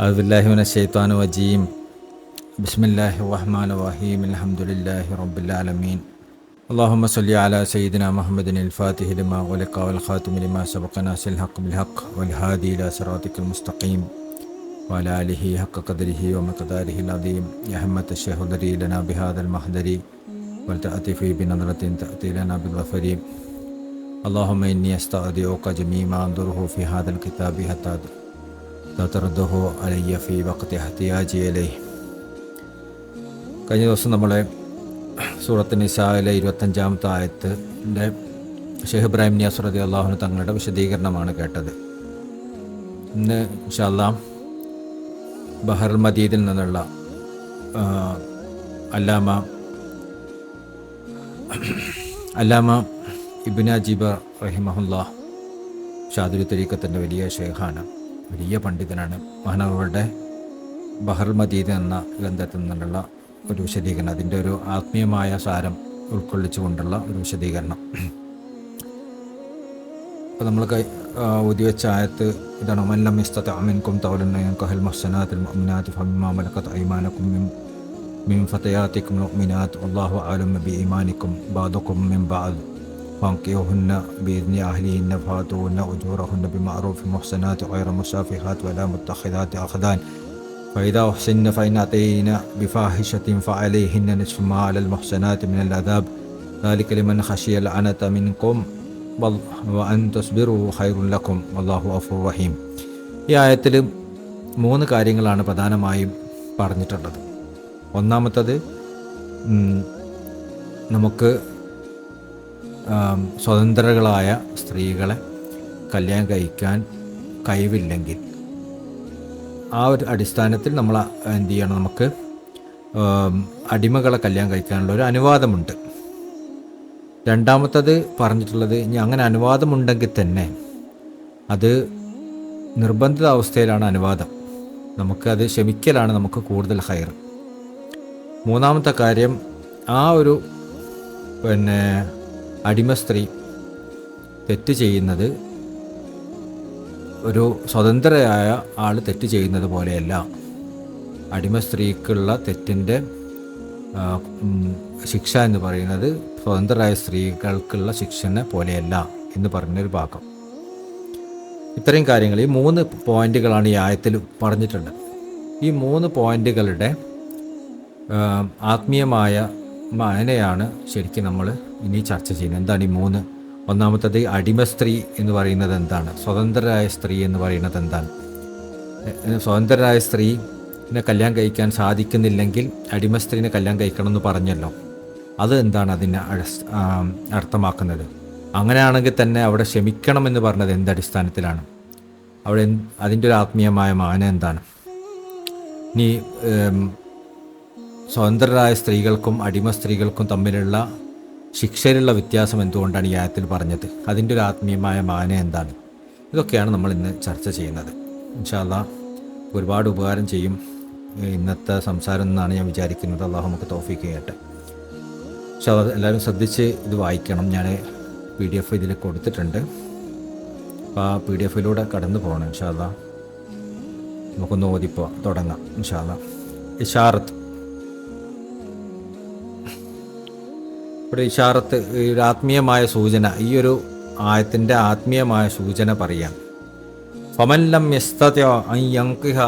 അഊദുബില്ലാഹി മിനശ്ശൈത്വാനിർ റജീം. ബിസ്മില്ലാഹിർ റഹ്മാനിർ റഹീം. അൽഹംദുലില്ലാഹി റബ്ബിൽ ആലമീൻ. അല്ലാഹുമ്മ സ്വല്ലി അലാ സയ്യിദിനാ മുഹമ്മദിനിൽ ഫാത്തിഹി ലിമാ ഉഗ്ലിഖ വൽ ഖാതിമി ലിമാ സബഖ നാസിൽ ഹഖ് ബിൽ ഹഖ് വൽ ഹാദി ഇലാ സിറാത്തിക്കൽ മുസ്തഖീം വഅലാ ആലിഹി ഹഖ്ക ഖദ്രിഹി വമിഖ്ദാരിഹിൽ അദീം. യാ ഹിമ്മത്തശ് ശൈഖ് ഉദ്രി ലനാ ബിഹാദൽ മഹ്ദരി വൽതഅതിഫി ബിനദ്റത്തിൻ തഅതി ലനാ ബിൽ ഗഫരി. അല്ലാഹുമ്മ ഇന്നി അസ്തഗ്ദിഉക ജമീഅ മാ അൻദുറുഹു ഫി ഹാദൽ കിതാബി ഹത്താ തർദഹു അലയ്യ ഫീ വഖ്തി ഇഹ്തിയാജി ഇലൈഹി. കഴിഞ്ഞ ദിവസം നമ്മളെ സൂറത്ത് നിസായിലെ 25-ാമത്തെ ആയത്തിൻ്റെ ഷെയ്ഖ് ഇബ്രാഹിം നിയാസ് റളിയല്ലാഹു അൻഹു തങ്ങളുടെ വിശദീകരണമാണ് കേട്ടത്. ഇന്ന് ഇൻഷാ അല്ലാഹ് ബഹറുൽ മദീദിൽ നിന്നുള്ള അല്ലാമ ഇബ്നു അജീബ് റഹിമഹുല്ലാഹ് ഷാദിലി തരീഖത്തിൻ്റെ വലിയ ഷെയ്ഖാണ്, വലിയ പണ്ഡിതനാണ്. മഹാനവറുടെ ബഹറുൽ മദീദ് എന്ന ഗ്രന്ഥത്തിൽ നിന്നുള്ള ഒരു വിശദീകരണം, അതിൻ്റെ ഒരു ആത്മീയമായ സാരം ഉൾക്കൊള്ളിച്ചുകൊണ്ടുള്ള ഒരു വിശദീകരണം. അപ്പോൾ നമ്മൾ ഊതിവെച്ച ആയത്ത് ഇതാണ്: വമൻ ലം യസ്തതി' മിൻകും തൗലൻ അൻ യൻകിഹൽ മുഹ്സനാത്തിൽ മുഅ്മിനാത്തി ഫമിമ്മാ മലക്കത് അയ്മാനുകും മിൻ ഫതയാത്തിക്കും മുഅ്മിനാത്ത് വല്ലാഹു അഅലമു ബിഈമാനിക്കും ബഅദുകും മിൻ ബഅദ് ഫാൻകിഹുന്ന ബിഇذن അഹ്ലിഹിന്ന ഫാതുഹുന്ന ഉജൂറഹുന്ന ബിമഅറൂഫി മുഹ്സനാത്തി ഗൈറ മുസാഫിഹാത്ത് വലാ മുത്തഖിദാത്തി അഖ്ദാൻ ഫഇദാ ഉഹ്സിന്ന ഫഇൻ അതൈന ബിഫാഹിശത്തിൻ ഫഅലൈഹിന്ന നിസ്ഫു മാ അലൽ മുഹ്സനാത്തി മിനൽ അദാബ് ദാലിക ലിമൻ ഖശിയ ലഅനത മിൻകും വഅൻ തസ്ബിറു ഖൈറുൻ ലക്കും വല്ലാഹു ഗഫൂറുർ റഹീം. ഈ ആയത്തിൽ 3 കാര്യങ്ങളാണ് പ്രധാനമായും പറഞ്ഞിട്ടുള്ളത്. ഒന്നാമത്തത്, നമുക്ക് സ്വതന്ത്രകളായ സ്ത്രീകളെ കല്യാണം കഴിക്കാൻ കഴിവില്ലെങ്കിൽ ആ ഒരു അടിസ്ഥാനത്തിൽ നമ്മൾ എന്ത് ചെയ്യണം? നമുക്ക് അടിമകളെ കല്യാണം കഴിക്കാനുള്ള ഒരു അനുവാദമുണ്ട്. രണ്ടാമത്തത് പറഞ്ഞിട്ടുള്ളത്, ഇനി അങ്ങനെ അനുവാദമുണ്ടെങ്കിൽ തന്നെ അത് നിർബന്ധിത അവസ്ഥയിലാണ് അനുവാദം, നമുക്കത് ക്ഷമിക്കലാണ് നമുക്ക് കൂടുതൽ ഹൈർ. മൂന്നാമത്തെ കാര്യം, ആ ഒരു അടിമ സ്ത്രീ തെറ്റ് ചെയ്യുന്നത് ഒരു സ്വതന്ത്രയായ ആൾ തെറ്റ് ചെയ്യുന്നത് പോലെയല്ല. അടിമ സ്ത്രീക്കുള്ള തെറ്റിൻ്റെ ശിക്ഷ എന്ന് പറയുന്നത് സ്വതന്ത്രരായ സ്ത്രീകൾക്കുള്ള ശിക്ഷനെ പോലെയല്ല എന്ന് പറഞ്ഞൊരു ഭാഗം. ഇത്രയും കാര്യങ്ങൾ, ഈ 3 പോയിന്റുകളാണ് ഈ ആയത്തിൽ പറഞ്ഞിട്ടുള്ളത്. ഈ 3 പോയിന്റുകളുടെ ആത്മീയമായ മാനയാണ് ശരിക്കും നമ്മൾ ഇനി ചർച്ച ചെയ്യുന്നത്. എന്താണ് ഈ 3? ഒന്നാമത്തത്, അടിമ സ്ത്രീ എന്ന് പറയുന്നത് എന്താണ്? സ്വതന്ത്രരായ സ്ത്രീ എന്ന് പറയുന്നത് എന്താണ്? സ്വതന്ത്രരായ സ്ത്രീനെ കല്യാണം കഴിക്കാൻ സാധിക്കുന്നില്ലെങ്കിൽ അടിമ സ്ത്രീനെ കല്യാണം കഴിക്കണം എന്ന് പറഞ്ഞല്ലോ. അത് എന്താണ് അതിനെ അർത്ഥമാക്കുന്നത്? അങ്ങനെയാണെങ്കിൽ തന്നെ അവിടെ ക്ഷമിക്കണം എന്ന് പറഞ്ഞത് എന്തടിസ്ഥാനത്തിലാണ്? അവിടെ അതിൻ്റെ ഒരു ആത്മീയമായ മാന എന്താണ്? ഇനി സ്വതന്ത്രരായ സ്ത്രീകൾക്കും അടിമ സ്ത്രീകൾക്കും തമ്മിലുള്ള ശിക്ഷയിലുള്ള വ്യത്യാസം എന്തുകൊണ്ടാണ് ഈ ആയത്തിൽ പറഞ്ഞത്? അതിൻ്റെ ഒരു ആത്മീയമായ മാന എന്താണ്? ഇതൊക്കെയാണ് നമ്മൾ ഇന്ന് ചർച്ച ചെയ്യുന്നത്. ഇൻഷാ അല്ലാഹ് ഒരുപാട് ഉപകാരം ചെയ്യും ഇന്നത്തെ സംസാരം എന്നാണ് ഞാൻ വിചാരിക്കുന്നത്. അല്ലാഹു നമുക്ക് തൗഫീഖ് ചെയ്യട്ടെ. ഇൻഷാ അല്ലാഹ് എല്ലാവരും ശ്രദ്ധിച്ച് ഇത് വായിക്കണം. ഞാൻ PDF ഇതിൽ കൊടുത്തിട്ടുണ്ട്. അപ്പോൾ ആ PDF കടന്നു പോകണം. ഇൻഷാ അല്ലാഹ് നമുക്കൊന്ന് ഓതിപ്പോൾ തുടങ്ങാം. ഇൻഷാ അല്ലാഹ്. ഇഷാറത്ത്, ഇവിടെ ഇഷാറത്ത് ഒരു ആത്മീയമായ സൂചന, ഈ ഒരു ആയത്തിൻ്റെ ആത്മീയമായ സൂചന പറയാം. ഫമൻ ലം യസ്തതി' അൻ യൻകിഹ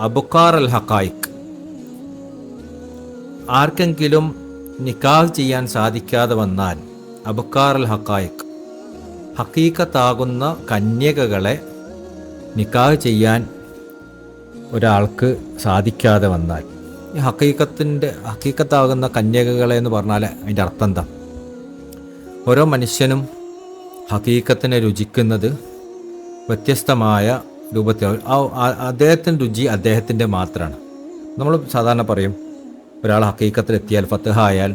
അബ്കാറൽ ഹഖായിഖ്, ആർക്കെങ്കിലും നിക്കാഹ് ചെയ്യാൻ സാധിക്കാതെ വന്നാൽ, അബ്കാറൽ ഹഖായിഖ്, ഹഖീഖത്താകുന്ന കന്യകകളെ നിക്കാഹ് ചെയ്യാൻ ഒരാൾക്ക് സാധിക്കാതെ വന്നാൽ, ഈ ഹഖീഖത്താകുന്ന കന്യകകളെ എന്ന് പറഞ്ഞാൽ അതിൻ്റെ അർത്ഥം എന്താ? ഓരോ മനുഷ്യനും ഹഖീഖത്തിനെ രുചിക്കുന്നത് വ്യത്യസ്തമായ രൂപത്തിൽ, അദ്ദേഹത്തിൻ്റെ രുചി അദ്ദേഹത്തിൻ്റെ മാത്രമാണ്. നമ്മൾ സാധാരണ പറയും, ഒരാൾ ഹഖീഖത്തിലെത്തിയാൽ, ഫത്ഹായാൽ,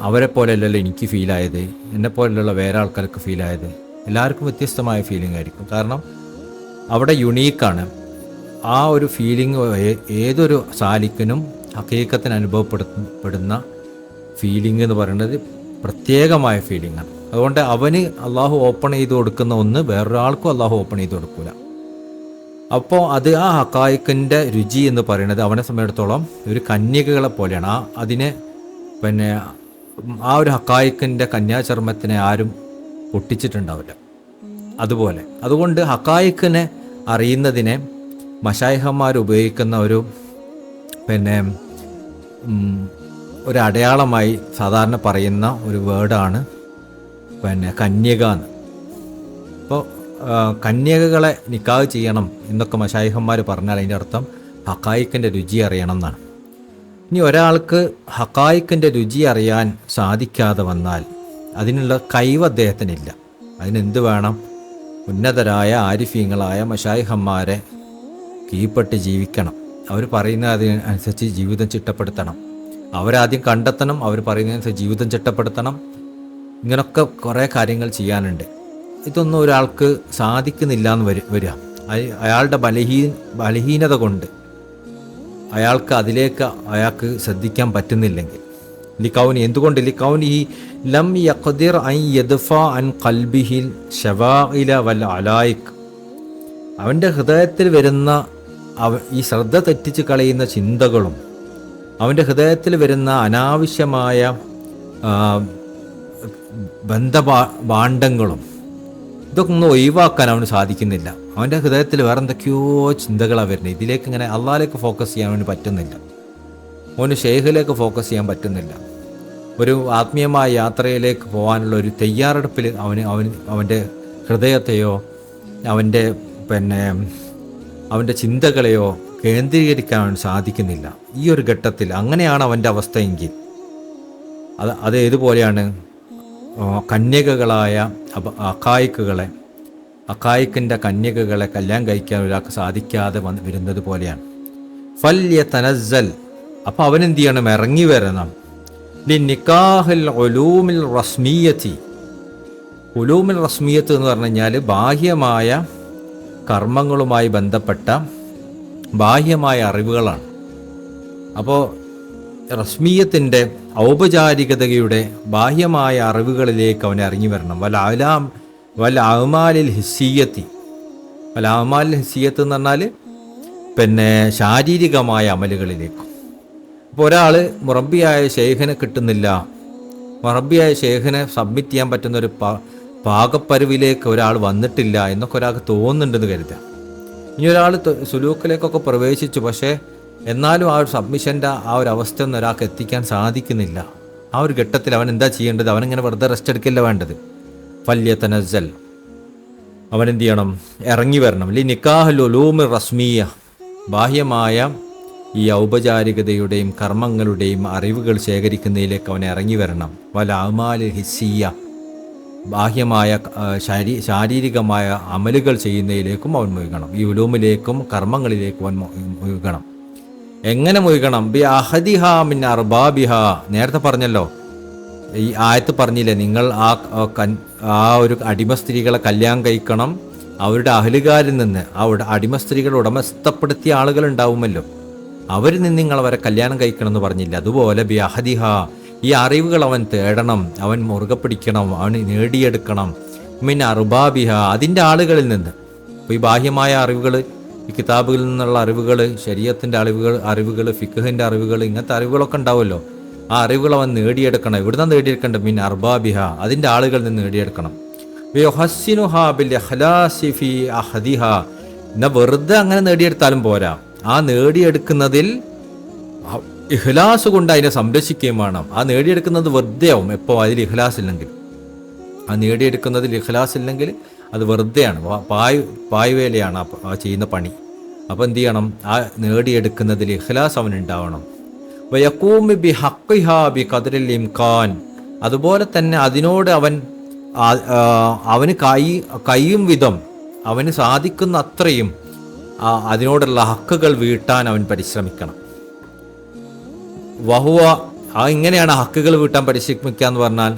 അവരെ പോലെയല്ലല്ലോ എനിക്ക് ഫീലായത്, എന്നെപ്പോലെയുള്ള വേറെ ആൾക്കാർക്ക് ഫീലായത്. എല്ലാവർക്കും വ്യത്യസ്തമായ ഫീലിംഗ് ആയിരിക്കും. കാരണം അവിടെ യുണീക്കാണ്. ആ ഒരു ഫീലിംഗ് ഏതൊരു സാലിക്കിനും ഹഖീഖത്തിന് അനുഭവപ്പെടുന്ന ഫീലിംഗ് എന്ന് പറയുന്നത് പ്രത്യേകമായ ഫീലിംഗാണ്. അതുകൊണ്ട് അവന് അള്ളാഹു ഓപ്പൺ ചെയ്ത് കൊടുക്കുന്ന ഒന്ന് വേറൊരാൾക്കും അള്ളാഹു ഓപ്പൺ ചെയ്ത് കൊടുക്കില്ല. അപ്പോൾ അത് ആ ഹക്കായിക്കിൻ്റെ രുചി എന്ന് പറയുന്നത് അവനെ സംബന്ധിച്ചിടത്തോളം ഒരു കന്യകകളെ പോലെയാണ്. അതിനെ പിന്നെ ആ ഒരു ഹക്കായിക്കിൻ്റെ കന്യാചർമ്മത്തിനെ ആരും പൊട്ടിച്ചിട്ടുണ്ടാവില്ല. അതുകൊണ്ട് ഹക്കായിക്കിനെ അറിയുന്നതിനെ മശായിഹന്മാർ ഉപയോഗിക്കുന്ന ഒരു പിന്നെ ഒരു അടയാളമായി സാധാരണ പറയുന്ന ഒരു വേർഡാണ് പിന്നെ കന്യക എന്ന്. അപ്പോൾ കന്യകകളെ നിക്കാഹ് ചെയ്യണം എന്നൊക്കെ മശായിഹന്മാർ പറഞ്ഞാൽ അതിൻ്റെ അർത്ഥം ഹക്കായിക്കിൻ്റെ രുചി അറിയണം എന്നാണ്. ഇനി ഒരാൾക്ക് ഹക്കായിക്കിൻ്റെ രുചി അറിയാൻ സാധിക്കാതെ വന്നാൽ അതിനുള്ള കഴിവ് അദ്ദേഹത്തിനില്ല. അതിനെന്ത് വേണം? ഉന്നതരായ ആരിഫീങ്ങളായ മശായിഹന്മാരെ കീഴ്പ്പെട്ട് ജീവിക്കണം. അവർ പറയുന്ന അതിനനുസരിച്ച് ജീവിതം ചിട്ടപ്പെടുത്തണം. അവരാദ്യം കണ്ടെത്തണം, അവർ പറയുന്നതനുസരിച്ച് ജീവിതം ചിട്ടപ്പെടുത്തണം. ഇങ്ങനൊക്കെ കുറേ കാര്യങ്ങൾ ചെയ്യാനുണ്ട്. ഇതൊന്നും ഒരാൾക്ക് സാധിക്കുന്നില്ല എന്ന് വരിക. അയാളുടെ ബലഹീനത കൊണ്ട് അയാൾക്ക് ശ്രദ്ധിക്കാൻ പറ്റുന്നില്ലെങ്കിൽ ലിക്കൗനി, എന്തുകൊണ്ട് ലിക്കൗനി ലം യഖ്ദിർ അൻ യദ്ഫ അൻ ഖൽബിഹിൽ ശവാഇല വൽ അലായിക്, അവൻ്റെ ഹൃദയത്തിൽ വരുന്ന ഈ ശ്രദ്ധ തെറ്റിച്ച് കളയുന്ന ചിന്തകളും അവൻ്റെ ഹൃദയത്തിൽ വരുന്ന അനാവശ്യമായ ബന്ധഭാണ്ഡങ്ങളും ഇതൊക്കെ ഒന്നും ഒഴിവാക്കാൻ അവന് സാധിക്കുന്നില്ല. അവൻ്റെ ഹൃദയത്തിൽ വേറെ എന്തൊക്കെയോ ചിന്തകളാണ് വരുന്നത്. ഇതിലേക്ക് ഇങ്ങനെ അള്ളാഹിലേക്ക് ഫോക്കസ് ചെയ്യാൻ അവന് പറ്റുന്നില്ല. അവന് ഷെയ്ഖിലേക്ക് ഫോക്കസ് ചെയ്യാൻ പറ്റുന്നില്ല. ഒരു ആത്മീയമായ യാത്രയിലേക്ക് പോകാനുള്ള ഒരു തയ്യാറെടുപ്പിൽ അവൻ്റെ ഹൃദയത്തെയോ അവൻ്റെ ചിന്തകളെയോ കേന്ദ്രീകരിക്കാൻ സാധിക്കുന്നില്ല. ഈ ഒരു ഘട്ടത്തിൽ അങ്ങനെയാണ് അവൻ്റെ അവസ്ഥയെങ്കിൽ അത് ഏതുപോലെയാണ്? കന്യകകളായ അക്കായിക്കിൻ്റെ കന്യകകളെ കല്യാണം കഴിക്കാൻ ഒരാൾക്ക് സാധിക്കാതെ വരുന്നത് പോലെയാണ്. ഫല്യ തനസ്സൽ, അപ്പോൾ അവനെന്ത് ചെയ്യണം? ഇറങ്ങി വരണം. നിക്കാഹിൽ ഉലൂമിൽ റസ്മിയത്തി, ഉലൂമിൽ റസ്മിയത്ത് എന്ന് പറഞ്ഞു കഴിഞ്ഞാൽ ബാഹ്യമായ കർമ്മങ്ങളുമായി ബന്ധപ്പെട്ട ബാഹ്യമായ അറിവുകളാണ്. അപ്പോൾ റസ്മീയത്തിൻ്റെ ഔപചാരികതയുടെ ബാഹ്യമായ അറിവുകളിലേക്ക് അവനെ ഇറങ്ങി വരണം. വൽ അഅ്മാലിൽ ഹിസ്സിയത്തി എന്ന് പറഞ്ഞാൽ ശാരീരികമായ അമലുകളിലേക്കും. അപ്പോൾ ഒരാൾ മുറബിയായ ഷെയ്ഖിനെ കിട്ടുന്നില്ല, മുറബിയായ ഷെയ്ഖിനെ സബ്മിറ്റ് ചെയ്യാൻ പറ്റുന്നൊരു പാകപ്പരുവിലേക്ക് ഒരാൾ വന്നിട്ടില്ല എന്നൊക്കെ ഒരാൾക്ക് തോന്നുന്നുണ്ടെന്ന് കരുതുക. ഇനി ഒരാൾ സുലൂക്കിലേക്കൊക്കെ പ്രവേശിച്ചു, പക്ഷേ എന്നാലും ആ ഒരു സബ്മിഷൻ്റെ ആ ഒരു അവസ്ഥ ഒന്നും ഒരാൾക്ക് എത്തിക്കാൻ സാധിക്കുന്നില്ല. ആ ഒരു ഘട്ടത്തിൽ അവൻ എന്താ ചെയ്യേണ്ടത്? അവനിങ്ങനെ വെറുതെ റെസ്റ്റ് എടുക്കില്ല വേണ്ടത്. ഫല്യ തനസ്സൽ, അവൻ എന്ത് ചെയ്യണം? ഇറങ്ങി വരണം. നിക്കാഹുൽ ഉലൂമി റസ്മിയ, ബാഹ്യമായ ഈ ഔപചാരികതയുടെയും കർമ്മങ്ങളുടെയും അറിവുകൾ ശേഖരിക്കുന്നതിലേക്ക് അവൻ ഇറങ്ങി വരണം. വൽ അഅ്മാലിൽ ഹിസ്സിയ, ബാഹ്യമായ ശാരീരികമായ അമലുകൾ ചെയ്യുന്നതിലേക്കും അവൻ മുഴുകണം. ഈ ഉലൂമിലേക്കും കർമ്മങ്ങളിലേക്കും അവൻ മുഴുകണം. എങ്ങനെ മുഴുകണം? ബി അഹദിഹ മിൻ അർബാബിഹ, നേരത്തെ പറഞ്ഞല്ലോ, ഈ ആയത്ത് പറഞ്ഞില്ലേ, നിങ്ങൾ ആ ഒരു അടിമ സ്ത്രീകളെ കല്യാണം കഴിക്കണം, അവരുടെ അഹലുകാരിൽ നിന്ന്, ആ അടിമ സ്ത്രീകളെ ഉടമസ്ഥപ്പെടുത്തിയ ആളുകൾ ഉണ്ടാവുമല്ലോ, അവരിൽ നിന്ന് നിങ്ങൾ അവരെ കല്യാണം കഴിക്കണം എന്ന് പറഞ്ഞില്ല. അതുപോലെ ബി അഹദിഹ, ഈ അറിവുകൾ അവൻ തേടണം, അവൻ മുറുകെ പിടിക്കണം, അവൻ നേടിയെടുക്കണം. മിൻ അർബാബിഹ, അതിൻ്റെ ആളുകളിൽ നിന്ന്. അപ്പോൾ ഈ ബാഹ്യമായ അറിവുകൾ, ഈ കിതാബുകളിൽ നിന്നുള്ള അറിവുകൾ, ശരീഅത്തിൻ്റെ അറിവുകൾ, ഫിഖ്ഹിൻ്റെ അറിവുകൾ, ഇങ്ങനത്തെ അറിവുകളൊക്കെ ഉണ്ടാവുമല്ലോ, ആ അറിവുകൾ അവൻ നേടിയെടുക്കണം. ഇവിടുന്ന് നേടിയെടുക്കേണ്ട മിൻ അർബാബിഹ, അതിൻ്റെ ആളുകളിൽ നിന്ന് നേടിയെടുക്കണം. എന്നാൽ വെറുതെ അങ്ങനെ നേടിയെടുത്താലും പോരാ, ആ നേടിയെടുക്കുന്നതിൽ ഇഖ്ലാസ് കൊണ്ട് അതിനെ സംരക്ഷിക്കുകയും വേണം. ആ നേടിയെടുക്കുന്നത് വെറുതെ ആവും എപ്പോൾ അതിൽ ഇഖ്ലാസ് ഇല്ലെങ്കിൽ. ആ നേടിയെടുക്കുന്നതിൽ ഇഖ്ലാസ് ഇല്ലെങ്കിൽ അത് വെറുതെയാണ്, പായ്വേലയാണ് ആ ചെയ്യുന്ന പണി. അപ്പോൾ എന്ത് ചെയ്യണം? ആ നേടിയെടുക്കുന്നതിൽ ഇഖ്ലാസ് അവനുണ്ടാവണം. വയഖൂമി ബി ഹഖ്ഖിഹാ ബി ഖദ്രിൽ ഇംകാൻ, അതുപോലെ തന്നെ അതിനോട് അവന് കഴിയും വിധം, അവന് സാധിക്കുന്ന അത്രയും അതിനോടുള്ള ഹക്കുകൾ വീട്ടാൻ അവൻ പരിശ്രമിക്കണം. വഹുവ, ഇങ്ങനെയാണ് ഹക്കുകൾ വീട്ടാൻ പരിശ്രമിക്കുക എന്ന് പറഞ്ഞാൽ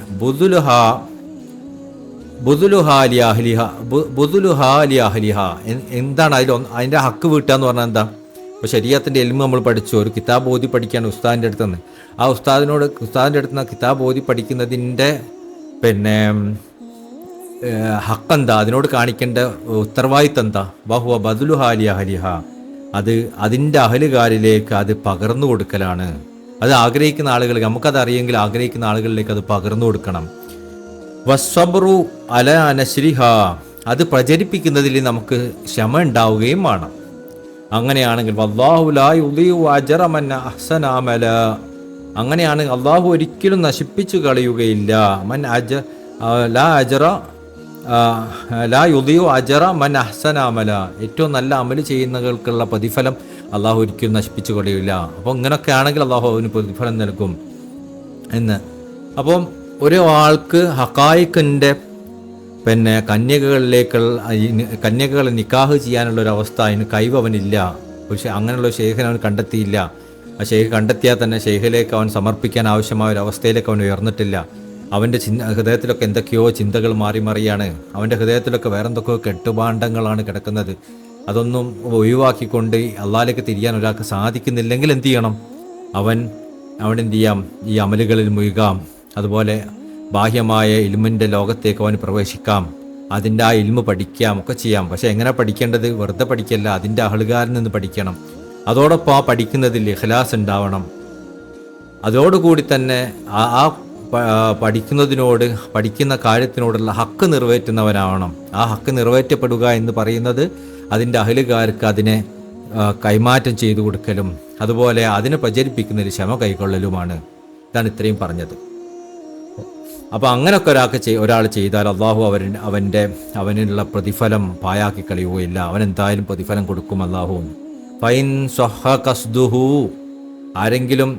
എന്താണ് അതിൻ്റെ ഹക്ക് വീട്ടുക എന്ന് പറഞ്ഞാൽ എന്താ? ഇപ്പോൾ ശരീഅത്തിൻ്റെ ഇൽമ് നമ്മൾ പഠിച്ചു, ഒരു കിതാബ് ഓതി പഠിക്കുകയാണ് ഉസ്താദിൻ്റെ അടുത്ത് നിന്ന്. ആ ഉസ്താദിൻ്റെ അടുത്ത് നിന്ന് കിതാബ് ഓതി പഠിക്കുന്നതിൻ്റെ ഹക്കെന്താ, അതിനോട് കാണിക്കേണ്ട ഉത്തരവാദിത്തം എന്താ? ബഹുവ ബദുലു ഹാലിയ ഹലിഹ, അത് അതിൻ്റെ അഹലുകാരിലേക്ക് അത് പകർന്നു കൊടുക്കലാണ്. അത് ആഗ്രഹിക്കുന്ന ആളുകൾ, നമുക്കത് അറിയെങ്കിൽ ആഗ്രഹിക്കുന്ന ആളുകളിലേക്ക് അത് പകർന്നു കൊടുക്കണം. വസ്വബ്രു അല നശ്രിഹ, അത് പ്രചരിപ്പിക്കുന്നതിൽ നമുക്ക് ക്ഷമ ഉണ്ടാവുകയും വേണം. അങ്ങനെയാണെങ്കിൽ വല്ലാഹു ലാ യുളീഉ അജ്റ മൻ അഹ്സന അമല, അങ്ങനെയാണ് അള്ളാഹു ഒരിക്കലും നശിപ്പിച്ചു കളയുകയില്ല. ലാ യുളീഉ അജ്റ മൻ അഹ്സന അമല, ഏറ്റവും നല്ല അമല് ചെയ്യുന്നവർക്കുള്ള പ്രതിഫലം അള്ളാഹു ഒരിക്കലും നശിപ്പിച്ചു കളയില്ല. അപ്പോൾ ഇങ്ങനെയൊക്കെ ആണെങ്കിൽ അള്ളാഹു അവന് പ്രതിഫലം നൽകും എന്ന്. അപ്പം ഒരു ആൾക്ക് ഹഖായിഖിൻ്റെ കന്യകകളെ നിക്കാഹ് ചെയ്യാനുള്ളൊരവസ്ഥ അതിന് കഴിവ് അവനില്ല. പക്ഷേ അങ്ങനെയുള്ള ഷെയ്ഖിനെ അവൻ കണ്ടെത്തിയില്ല. ആ ഷെയ്ഖ് കണ്ടെത്തിയാൽ തന്നെ ഷെയ്ഖിലേക്ക് അവൻ സമർപ്പിക്കാൻ ആവശ്യമായ ഒരു അവസ്ഥയിലേക്ക് അവൻ ഉയർന്നിട്ടില്ല. അവൻ്റെ ഹൃദയത്തിലൊക്കെ എന്തൊക്കെയോ ചിന്തകൾ മാറി മറിയാണ്. അവൻ്റെ ഹൃദയത്തിലൊക്കെ വേറെ എന്തൊക്കെയോ കെട്ടുപാണ്ഡങ്ങളാണ് കിടക്കുന്നത്. അതൊന്നും ഒഴിവാക്കിക്കൊണ്ട് അള്ളാഹിലേക്ക് തിരിയാൻ ഒരാൾക്ക് സാധിക്കുന്നില്ലെങ്കിൽ എന്ത് ചെയ്യണം? അവൻ എന്ത് ചെയ്യാം? ഈ അമലുകളിൽ മുഴുകാം. അതുപോലെ ബാഹ്യമായ ഇൽമിൻ്റെ ലോകത്തേക്ക് അവന് പ്രവേശിക്കാം. അതിൻ്റെ ആ ഇൽമ് പഠിക്കാം, ഒക്കെ ചെയ്യാം. പക്ഷേ എങ്ങനെ പഠിക്കേണ്ടത്? വെറുതെ പഠിക്കല്ല, അതിൻ്റെ അഹലുകാരിൽ നിന്ന് പഠിക്കണം. അതോടൊപ്പം ആ പഠിക്കുന്നതിൽ ഇഖ്ലാസ് ഉണ്ടാവണം. അതോടുകൂടി തന്നെ ആ പഠിക്കുന്ന കാര്യത്തിനോടുള്ള ഹക്ക് നിറവേറ്റുന്നവനാവണം. ആ ഹക്ക് നിറവേറ്റപ്പെടുക എന്ന് പറയുന്നത് അതിൻ്റെ അഹലുകാർക്ക് അതിനെ കൈമാറ്റം ചെയ്തു കൊടുക്കലും അതുപോലെ അതിനെ പ്രചരിപ്പിക്കുന്നതിൽ ക്ഷമ കൈക്കൊള്ളലുമാണ്. ഇതാണ് ഇത്രയും പറഞ്ഞത്. അപ്പോൾ അങ്ങനെയൊക്കെ ഒരാൾ ചെയ്താൽ അള്ളാഹു അവനുള്ള പ്രതിഫലം പായാക്കി കളയുകയില്ല. അവൻ എന്തായാലും പ്രതിഫലം കൊടുക്കും അള്ളാഹു. ഫൈൻ സ്വഹ കസ്ദുഹു, ആരെങ്കിലും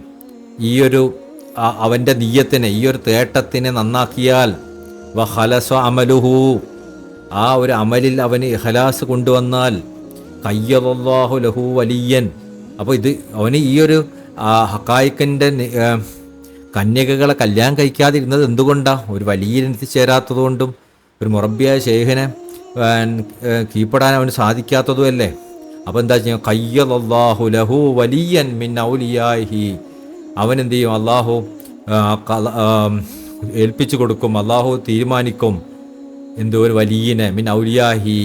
അവൻ്റെ നിയ്യത്തിനെ, ഈ ഒരു തേട്ടത്തിനെ നന്നാക്കിയാൽ, വഖലസ അമലുഹു, ആ ഒരു അമലിൽ അവന് ഇഖ്ലാസ് കൊണ്ടുവന്നാൽ, ഖയ്യദല്ലാഹു ലഹു വലിയൻ, അപ്പോൾ അവന് ഈ ഒരു ഹഖായിഖിൻ്റെ കന്യകകളെ കല്യാണം കഴിക്കാതിരുന്നത് എന്തുകൊണ്ടാണ്? ഒരു വലിയ എത്തിച്ചേരാത്തതുകൊണ്ടും ഒരു മുറബിയായ ഷെയ്ഖിനെ കീഴ്പ്പെടാൻ അവന് സാധിക്കാത്തതുമല്ലേ. അപ്പോൾ എന്താ ചെയ്യുക? ഖയ്യദല്ലാഹു ലഹു വലിയൻ മിൻ ഔലിയാഹി, അവനെന്ത് ചെയ്യും? അള്ളാഹു ഏൽപ്പിച്ചു കൊടുക്കും, അള്ളാഹു തീരുമാനിക്കും. ഒരു വലിയനെ മിൻ ഔലിയാഹി,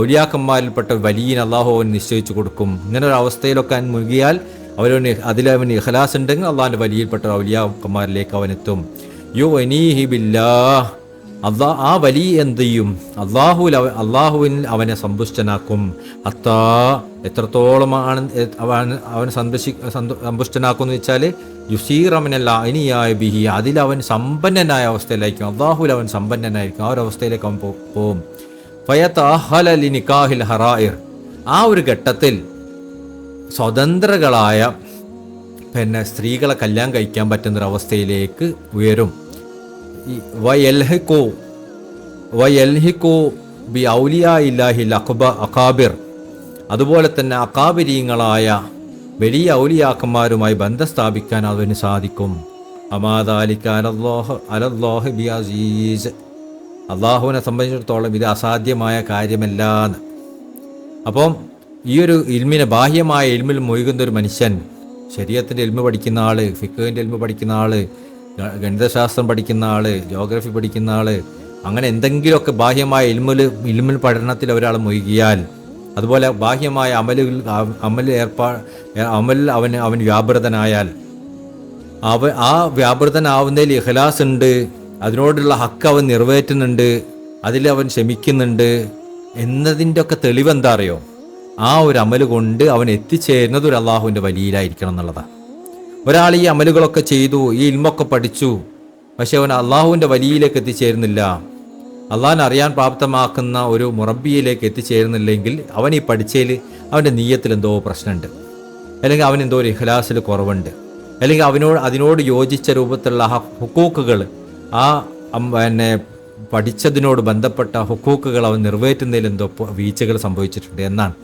ഔലിയാക്കന്മാരിൽപ്പെട്ട വലിയനെ അള്ളാഹു അവൻ നിശ്ചയിച്ചു കൊടുക്കും. ഇങ്ങനെ ഒരു അവസ്ഥയിലൊക്കെ അവൻ മുഴുകിയാൽ അതിലവന് ഇഖ്ലാസ് ഉണ്ടെങ്കിൽ അള്ളാഹിൻ്റെ വലിയപ്പെട്ട ഔലിയാക്കന്മാരിലേക്ക് അവനെത്തും. യുഅനീഹി ബില്ലാഹ്, ആ വലിയ എന്ത് ചെയ്യും? അള്ളാഹുവിൽ അവനെ സമ്പുഷ്ടനാക്കും. എത്രത്തോളമാണ് അവൻ സമ്പുഷ്ടനാക്കും എന്ന് വെച്ചാൽ യുസീറമിനല്ല അനിയായ ബിഹി, അതിലവൻ സമ്പന്നനായ അവസ്ഥയിലായിരിക്കും. അള്ളാഹുൽ അവൻ സമ്പന്നനായിരിക്കും. ആ ഒരു അവസ്ഥയിലേക്ക് അവൻ പോവും. ഫയതഅഹല ലിനികാഹിൽ ഹറായിർ, ആ ഒരു ഘട്ടത്തിൽ സ്വതന്ത്രകളായ സ്ത്രീകളെ കല്യാണം കഴിക്കാൻ പറ്റുന്നൊരവസ്ഥയിലേക്ക് ഉയരും. വയൽഹിക്കു ബി ഔലിയാഇല്ലാഹിൽ അഖാബിർ, അതുപോലെ തന്നെ അക്കാബിരീങ്ങളായ വലിയ ഔലിയാക്കന്മാരുമായി ബന്ധം സ്ഥാപിക്കാൻ അവന് സാധിക്കും. അമാദാലിക അലല്ലാഹി ബി അസീസ്, അള്ളാഹുവിനെ സംബന്ധിച്ചിടത്തോളം ഇത് അസാധ്യമായ കാര്യമല്ലാന്ന്. അപ്പം ഈ ഒരു ഇൽമിനെ, ബാഹ്യമായ ഇൽമിൽ മുഴുകുന്ന ഒരു മനുഷ്യൻ, ശരീഅത്തിൻ്റെ ഇൽമ് പഠിക്കുന്ന ആൾ, ഫിഖ്ഹിൻ്റെ ഇൽമ് പഠിക്കുന്ന ആൾ, ഗണിതശാസ്ത്രം പഠിക്കുന്ന ആൾ, ജോഗ്രഫി പഠിക്കുന്ന ആൾ, അങ്ങനെ എന്തെങ്കിലുമൊക്കെ ബാഹ്യമായ ഇൽമിൽ പഠനത്തിൽ ഒരാൾ മുഴുകിയാൽ, അതുപോലെ ബാഹ്യമായ അമലിൽ അവൻ വ്യാപൃതനായാൽ, ആ വ്യാപൃതനാവുന്നതിൽ ഇഖ്ലാസ് ഉണ്ട്, അതിനോടുള്ള ഹക്ക് അവൻ നിറവേറ്റുന്നുണ്ട്, അതിലവൻ ക്ഷമിക്കുന്നുണ്ട് എന്നതിൻ്റെ ഒക്കെ തെളിവെന്താ അറിയോ? ആ ഒരു അമല് കൊണ്ട് അവൻ എത്തിച്ചേരുന്നത് ഒരു അള്ളാഹുവിൻ്റെ വലിയിലായിരിക്കണം എന്നുള്ളതാണ്. ഒരാൾ ഈ അമലുകളൊക്കെ ചെയ്തു, ഈ ഇൽമൊക്കെ പഠിച്ചു, പക്ഷെ അവൻ അള്ളാഹുവിൻ്റെ വലിയിലേക്ക് എത്തിച്ചേരുന്നില്ല, അള്ളാഹിനെ അറിയാൻ പ്രാപ്തമാക്കുന്ന ഒരു മുറബിയിലേക്ക് എത്തിച്ചേരുന്നില്ലെങ്കിൽ അവൻ ഈ പഠിച്ചതിൽ അവൻ്റെ നീയത്തിൽ എന്തോ പ്രശ്നമുണ്ട്, അല്ലെങ്കിൽ അവൻ എന്തോ ഒരു ഇഖ്ലാസിൽ കുറവുണ്ട്, അല്ലെങ്കിൽ അതിനോട് യോജിച്ച രൂപത്തിലുള്ള ഹുക്കൂക്കുകൾ, ആ പഠിച്ചതിനോട് ബന്ധപ്പെട്ട ഹുക്കൂക്കുകൾ അവൻ നിറവേറ്റുന്നതിൽ എന്തോ വീഴ്ചകൾ സംഭവിച്ചിട്ടുണ്ട് എന്നാണ്.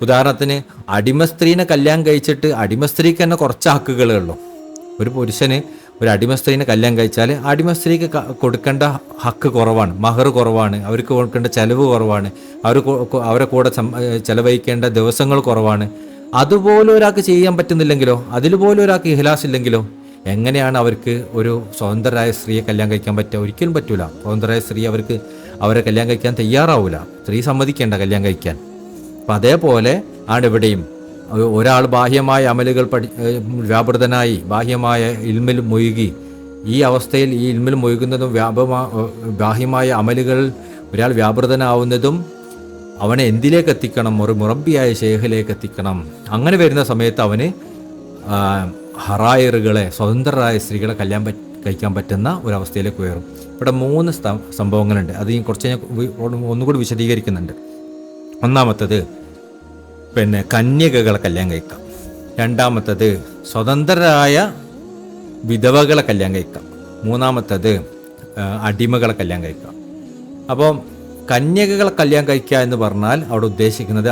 ഉദാഹരണത്തിന്, അടിമസ്ത്രീനെ കല്യാണം കഴിച്ചിട്ട് അടിമസ്ത്രീക്ക് തന്നെ കുറച്ച് ഹക്കുകളേ ഉള്ളൂ. ഒരു പുരുഷന് ഒരു അടിമസ്ത്രീനെ കല്യാണം കഴിച്ചാൽ അടിമസ്ത്രീക്ക് കൊടുക്കേണ്ട ഹക്ക് കുറവാണ്, മഹർ കുറവാണ്, അവർക്ക് കൊടുക്കേണ്ട ചെലവ് കുറവാണ്, അവരെ കൂടെ ചെലവഴിക്കേണ്ട ദിവസങ്ങൾ കുറവാണ്. അതുപോലെ ഒരാൾക്ക് ചെയ്യാൻ പറ്റുന്നില്ലെങ്കിലോ, അതിലുപോലും ഒരാൾക്ക് ഇഖ്ലാസ് ഇല്ലെങ്കിലോ എങ്ങനെയാണ് അവർക്ക് ഒരു സ്വതന്ത്രരായ സ്ത്രീയെ കല്യാണം കഴിക്കാൻ പറ്റുക? ഒരിക്കലും പറ്റൂല. സ്വതന്ത്രരായ സ്ത്രീ അവർക്ക് അവരെ കല്യാണം കഴിക്കാൻ തയ്യാറാവില്ല. സ്ത്രീ സമ്മതിക്കേണ്ട കല്യാണം കഴിക്കാൻ. അപ്പം അതേപോലെ ആണ് ഇവിടെയും. ഒരാൾ ബാഹ്യമായ അമലുകൾ വ്യാപൃതനായി ബാഹ്യമായ ഇൽമിൽ മുഴുകി, ഈ അവസ്ഥയിൽ ഈ ഇൽമിൽ മുഴുകുന്നതും ബാഹ്യമായ അമലുകൾ ഒരാൾ വ്യാപൃതനാവുന്നതും അവനെ എന്തിലേക്ക് എത്തിക്കണം? ഒരു മുറബിയായ ഷേഖിലേക്ക് എത്തിക്കണം. അങ്ങനെ വരുന്ന സമയത്ത് അവന് ഹറായിറുകളെ, സ്വതന്ത്രരായ സ്ത്രീകളെ കല്യാണം കഴിക്കാൻ പറ്റുന്ന ഒരവസ്ഥയിലേക്ക് ഉയരും. ഇവിടെ 3 സംഭവങ്ങളുണ്ട്. അത് കുറച്ച് ഞാൻ ഒന്നുകൂടി വിശദീകരിക്കുന്നുണ്ട്. ഒന്നാമത്തത് കന്യകകളെ കല്യാണം കഴിക്കാം. രണ്ടാമത്തത് സ്വതന്ത്രരായ വിധവകളെ കല്യാണം കഴിക്കാം. മൂന്നാമത്തത് അടിമകളെ കല്യാണം കഴിക്കാം. അപ്പം കന്യകകളെ കല്യാണം കഴിക്കുക എന്ന് പറഞ്ഞാൽ അവിടെ ഉദ്ദേശിക്കുന്നത്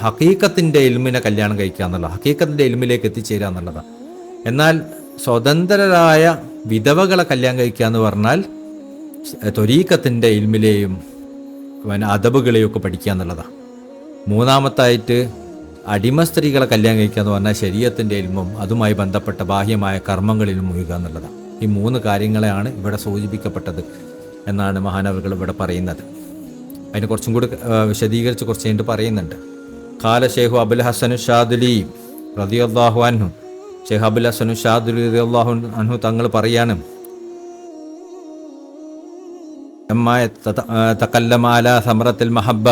ഹഖീഖത്തിൻ്റെ ഇൽമിനെ കല്യാണം കഴിക്കുക എന്നുള്ള, ഹഖീഖത്തിൻ്റെ ഇൽമിലേക്ക് എത്തിച്ചേരുക എന്നുള്ളതാണ്. എന്നാൽ സ്വതന്ത്രരായ വിധവകളെ കല്യാണം കഴിക്കുക എന്ന് പറഞ്ഞാൽ ത്വരീഖത്തിൻ്റെ ഇൽമിലെയും അദബുകളെയും ഒക്കെ പഠിക്കുക എന്നുള്ളതാണ്. മൂന്നാമത്തായിട്ട് അടിമ സ്ത്രീകളെ കല്യാണം കഴിക്കുക എന്ന് പറഞ്ഞാൽ ശരീഅത്തിൻ്റെ ഇൽമും അതുമായി ബന്ധപ്പെട്ട ബാഹ്യമായ കർമ്മങ്ങളിലും മുഴുകുക എന്നുള്ളതാണ്. ഈ 3 കാര്യങ്ങളെയാണ് ഇവിടെ സൂചിപ്പിക്കപ്പെട്ടത് എന്നാണ് മഹാനവറുകൾ ഇവിടെ പറയുന്നത്. അതിന് കുറച്ചും കൂടി വിശദീകരിച്ച് കുറച്ച് കഴിഞ്ഞിട്ട് പറയുന്നുണ്ട്. ഖാല ഷെയ്ഖു അബുൽ ഹസനു ഷാദുലി റളിയല്ലാഹു അൻഹു, ഷെയ്ഖ് അബുൽ ഹസനു ഷാദുലി റളിയല്ലാഹു അൻഹു തങ്ങൾ പറയാണ്, തകല്ലമ അലാ സമറത്തിൽ മഹബ്ബ,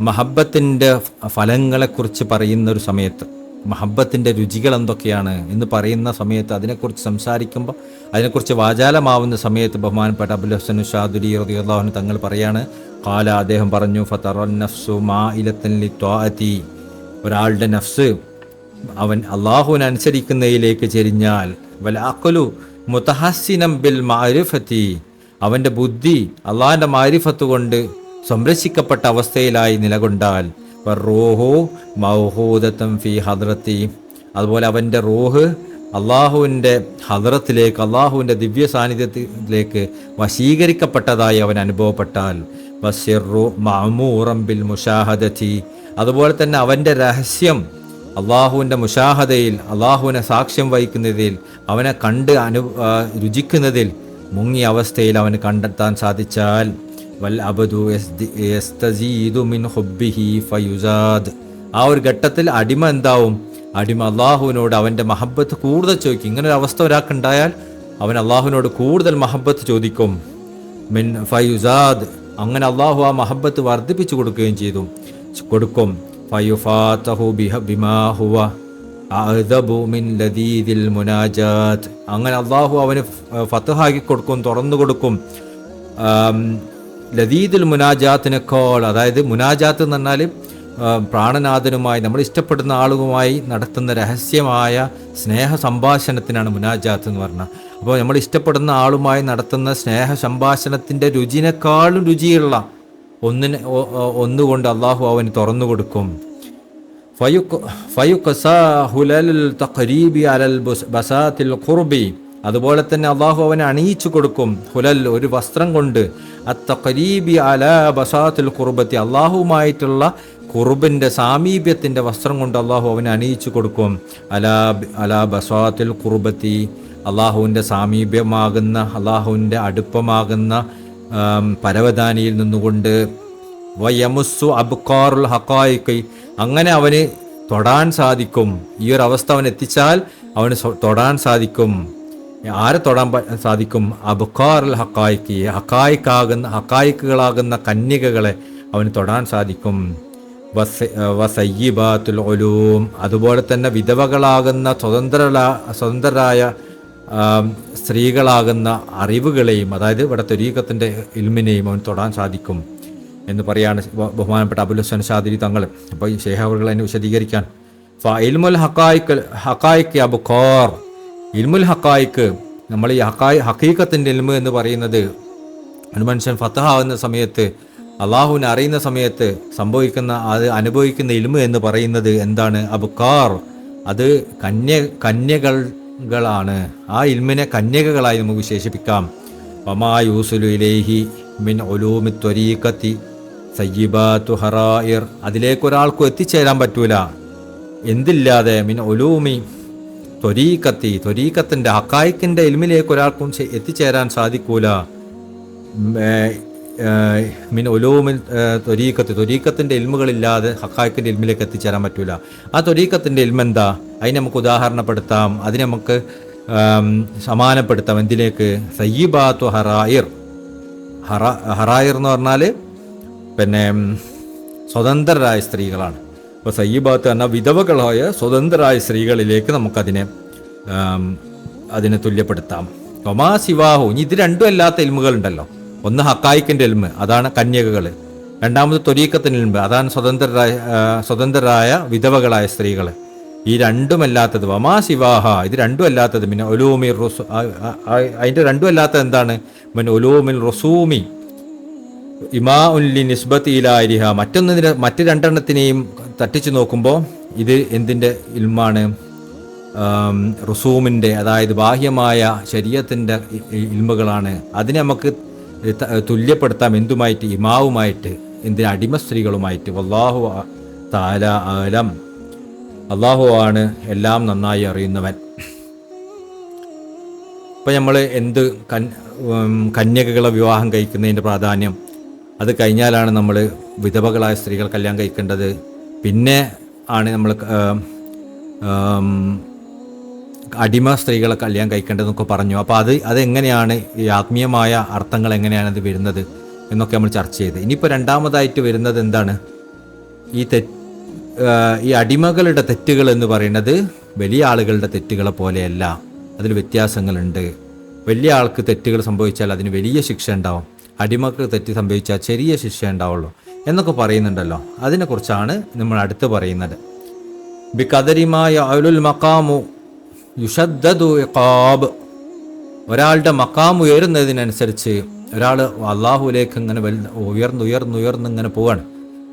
മഹബ്ബത്തിൻ്റെ ഫലങ്ങളെക്കുറിച്ച് പറയുന്ന ഒരു സമയത്ത്, മഹബ്ബത്തിൻ്റെ രുചികൾ എന്തൊക്കെയാണ് എന്ന് പറയുന്ന സമയത്ത്, അതിനെക്കുറിച്ച് സംസാരിക്കുമ്പോൾ, അതിനെക്കുറിച്ച് വാചാലമാവുന്ന സമയത്ത് ബഹുമാനപ്പെട്ട അബുൽ ഹസൻ ഷാദുലി റളിയല്ലാഹു അൻഹു തങ്ങൾ പറയാണ്, ഖാല, അദ്ദേഹം പറഞ്ഞു, ഫതറൻ നഫ്സു മാഇലത്തൻ ലിത്വാഅതി, ഒരാളുടെ നഫ്സ് അവൻ അള്ളാഹുവിനെ അനുസരിക്കുന്നതിലേക്ക് ചെരിഞ്ഞാൽ, വൽ അഖ്ലു മുതഹസ്സിനം ബിൽ മഅരിഫതി, അവൻ്റെ ബുദ്ധി അള്ളാഹിൻ്റെ മാരിഫത്ത് കൊണ്ട് സംരക്ഷിക്കപ്പെട്ട അവസ്ഥയിലായി നിലകൊണ്ടാൽ, റൂഹു മൗഹൂദത്തും ഫി ഹദ്റത്തി, അതുപോലെ അവൻ്റെ റൂഹ് അള്ളാഹുവിൻ്റെ ഹദ്റത്തിലേക്ക്, അള്ളാഹുവിൻ്റെ ദിവ്യ സാന്നിധ്യത്തിലേക്ക് വശീകരിക്കപ്പെട്ടതായി അവൻ അനുഭവപ്പെട്ടാൽ, വസിറു മഅമൂറൻ ബിൽ മുഷാഹദതി, അതുപോലെ തന്നെ അവൻ്റെ രഹസ്യം അള്ളാഹുവിൻ്റെ മുഷാഹദയിൽ, അള്ളാഹുവിനെ സാക്ഷ്യം വഹിക്കുന്നതിൽ, അവനെ കണ്ട് രുചിക്കുന്നതിൽ മുങ്ങിയ അവസ്ഥയിൽ അവന് കണ്ടെത്താൻ സാധിച്ചാൽ, വൽ അബ്ദു യസ്തസീദു മിൻ ഹുബ്ബിഹി ഫയുസാദ്, ആ ഒരു ഘട്ടത്തിൽ അടിമ എന്താവും? അടിമ അള്ളാഹുവിനോട് അവൻ്റെ മഹബത്ത് കൂടുതൽ ചോദിക്കും. ഇങ്ങനെ ഒരു അവസ്ഥ ഒരാൾക്കുണ്ടായാൽ അവൻ അള്ളാഹുവിനോട് കൂടുതൽ മഹബത്ത് ചോദിക്കും. മിൻ ഫയുസാദ്, അങ്ങനെ അള്ളാഹു ആ മഹബത്ത് വർദ്ധിപ്പിച്ചു കൊടുക്കുകയും കൊടുക്കും. ഫയുഫാതഹു ബിമാ ഹുവ അഅദബു മിൻ ലദീദിൽ മുനാജാത്ത്, അങ്ങനെ അള്ളാഹു അവന് ഫത്ഹാക്കി കൊടുക്കും, തുറന്നു കൊടുക്കും. ലദീദുൽ മുനാജാത്തിനേക്കാൾ, അതായത് മുനാജാത്ത് എന്ന് പറഞ്ഞാൽ പ്രാണനാഥനുമായി, നമ്മൾ ഇഷ്ടപ്പെടുന്ന ആളുകളുമായി നടത്തുന്ന രഹസ്യമായ സ്നേഹ സംഭാഷണത്തിനാണ് മുനാജാത്ത് എന്ന് പറഞ്ഞാൽ. അപ്പോൾ നമ്മൾ ഇഷ്ടപ്പെടുന്ന ആളുമായി നടത്തുന്ന സ്നേഹ സംഭാഷണത്തിൻ്റെ രുചിനേക്കാളും രുചിയുള്ള ഒന്നുകൊണ്ട് അള്ളാഹു അവന് തുറന്നു കൊടുക്കും. അതുപോലെ തന്നെ അള്ളാഹു അവനെ അണിയിച്ചു കൊടുക്കും. ഹുലൽ, ഒരു വസ്ത്രം കൊണ്ട്, അത്തഖരീബി അലാ ബസാത്തിൽ ഖുർബത്തി, അള്ളാഹുവുമായിട്ടുള്ള ഖുർബിൻ്റെ സാമീപ്യത്തിൻ്റെ വസ്ത്രം കൊണ്ട് അള്ളാഹു അവനെ അണിയിച്ചു കൊടുക്കും. അലാ ബസാത്തിൽ ഖുർബത്തി, അള്ളാഹുവിൻ്റെ സാമീപ്യമാകുന്ന, അള്ളാഹുവിൻ്റെ അടുപ്പമാകുന്ന പരവതാനിയിൽ നിന്നുകൊണ്ട്. വയമുസ്സു അബ്കാറുൽ ഹഖായിഖ്, അങ്ങനെ അവന് തൊടാൻ സാധിക്കും. ഈ ഒരു അവസ്ഥ അവൻ എത്തിച്ചാൽ അവന് തൊടാൻ സാധിക്കും. ആരെ തൊടാൻ സാധിക്കും? അബ്കാറുൽ ഹഖായിഖ്, ഹഖായിഖുകളാകുന്ന കന്യകകളെ അവന് തൊടാൻ സാധിക്കും. വസയ്യിബാത്തുൽ ഉലൂം, അതുപോലെ തന്നെ വിധവകളാകുന്ന സ്വതന്ത്രരായ സ്ത്രീകളാകുന്ന അറിവുകളെയും, അതായത് ഇവിടെ ത്വരീഖത്തിൻ്റെ ഇൽമിനെയും അവൻ തൊടാൻ സാധിക്കും എന്ന് പറയാണ് ബഹുമാനപ്പെട്ട അബുൽ ഹസൻ ഷാദിലി തങ്ങൾ. അപ്പോൾ ഈ ഷെയ്ഖ് അവറുകൾ അതിനെ വിശദീകരിക്കാൻ, ഇൽമുൽ ഹഖായിഖ് അബ്കാർ, ഇൽമുൽ ഹഖായിഖ്, നമ്മൾ ഈ ഹഖീഖത്തിൻ്റെ ഇൽമ് എന്ന് പറയുന്നത് ഒരു മനുഷ്യൻ ഫതഹാവുന്ന സമയത്ത്, അള്ളാഹുവിനെ അറിയുന്ന സമയത്ത് അത് അനുഭവിക്കുന്ന ഇൽമ് എന്ന് പറയുന്നത് എന്താണ്? അബ്കാർ, അത് കന്യകളാണ്. ആ ഇൽമിനെ കന്യകകളായി നമുക്ക് വിശേഷിപ്പിക്കാം. വമാ യൂസുലു ഇലൈഹി മിൻ ഉലൂമി ത്വരീഖത്തി സയ്യിബാത്തു ഹറായിർ, അതിലേക്കൊരാൾക്കും എത്തിച്ചേരാൻ പറ്റൂല എന്തില്ലാതെ, മിൻ ഉലൂമി ത്വരീഖത്തി, ത്വരീഖത്തിൻ്റെ ഹഖായിഖിൻ്റെ ഇൽമിലേക്ക് ഒരാൾക്കും എത്തിച്ചേരാൻ സാധിക്കൂല. മിൻ ഉലൂമിൻ ത്വരീക്കത്തിൻ്റെ ഇൽമുകളില്ലാതെ ഹക്കായിക്കിൻ്റെ ഇൽമിലേക്ക് എത്തിച്ചേരാൻ പറ്റൂല. ആ ത്വരീക്കത്തിൻ്റെ ഇൽമെന്താ? അതിന് നമുക്ക് ഉദാഹരണപ്പെടുത്താം, അതിനെ നമുക്ക് സമാനപ്പെടുത്താം. എന്തിലേക്ക്? സയ്യിബാത്തു ഹറായിർ. ഹറായിർ എന്ന് പറഞ്ഞാൽ പിന്നെ സ്വതന്ത്രരായ സ്ത്രീകളാണ്. അപ്പോൾ സയ്യിബാത്ത് പറഞ്ഞാൽ വിധവകളായ സ്വതന്ത്രരായ സ്ത്രീകളിലേക്ക് അതിനെ തുല്യപ്പെടുത്താം. ഒമാ സിവാഹു. ഇനി ഇത് രണ്ടും അല്ലാത്ത ഇൽമുകളുണ്ടല്ലോ. ഒന്ന് ഹക്കായിക്കിൻ്റെ ഇൽമ്, അതാണ് കന്യകകൾ. രണ്ടാമത് ത്വരീക്കത്തിൻ്റെ ഇൽമ്, അതാണ് സ്വതന്ത്രരായ വിധവകളായ സ്ത്രീകൾ. ഈ രണ്ടുമല്ലാത്തത് വമാ സിവാഹ, ഇത് രണ്ടും അല്ലാത്തത് പിന്നെ ഒലൂമിൽ അതിൻ്റെ രണ്ടും അല്ലാത്തത് എന്താണ്? പിന്നെ ഒലൂമിൽ റസൂമി ഇമാ ഉല്ലി നിസ്ബത്ത് ഇലാരിഹ. മറ്റ് രണ്ടെണ്ണത്തിനെയും തട്ടിച്ചു നോക്കുമ്പോൾ ഇത് എന്തിൻ്റെ ഇൽമാണ്? റുസൂമിൻ്റെ, അതായത് ബാഹ്യമായ ശരീഅത്തിൻ്റെ ഇൽമുകളാണ്. അതിനെ നമുക്ക് തുല്യപ്പെടുത്താം എന്തുമായിട്ട്? ഇമാവുമായിട്ട്. എന്തിന്? അടിമ സ്ത്രീകളുമായിട്ട്. വല്ലാഹു തആല ആലം. അള്ളാഹു ആണ് എല്ലാം നന്നായി അറിയുന്നവൻ. ഇപ്പം നമ്മൾ കന്യകകളെ വിവാഹം കഴിക്കുന്നതിൻ്റെ പ്രാധാന്യം, അത് കഴിഞ്ഞാലാണ് നമ്മൾ വിധവകളായ സ്ത്രീകൾ കല്യാണം കഴിക്കേണ്ടത്. പിന്നെ ആണ് നമ്മൾ അടിമ സ്ത്രീകളെ കല്യാണം കഴിക്കേണ്ടതെന്നൊക്കെ പറഞ്ഞു. അപ്പോൾ അതെങ്ങനെയാണ് ഈ ആത്മീയമായ അർത്ഥങ്ങൾ എങ്ങനെയാണ് അത് വരുന്നത് എന്നൊക്കെ നമ്മൾ ചർച്ച ചെയ്ത്. ഇനിയിപ്പോൾ രണ്ടാമതായിട്ട് വരുന്നത് എന്താണ്? ഈ അടിമകളുടെ തെറ്റുകൾ എന്ന് പറയുന്നത് വലിയ ആളുകളുടെ തെറ്റുകളെ പോലെയല്ല, അതിൽ വ്യത്യാസങ്ങളുണ്ട്. വലിയ ആൾക്ക് തെറ്റുകൾ സംഭവിച്ചാൽ അതിന് വലിയ ശിക്ഷ ഉണ്ടാവും, അടിമക്ക് തെറ്റ് സംഭവിച്ചാൽ ചെറിയ ശിക്ഷ ഉണ്ടാവുള്ളൂ എന്നൊക്കെ പറയുന്നുണ്ടല്ലോ. അതിനെക്കുറിച്ചാണ് നമ്മൾ അടുത്ത് പറയുന്നത്. ബിഖദരിമായ അലുൽ മഖാമു യുഷദ്ദദു ഇഖാബ്. ഒരാളുടെ മഖാം ഉയരുന്നതിനനുസരിച്ച് ഒരാൾ അള്ളാഹുലേക്ക് ഇങ്ങനെ ഉയർന്നിങ്ങനെ പോവാണ്.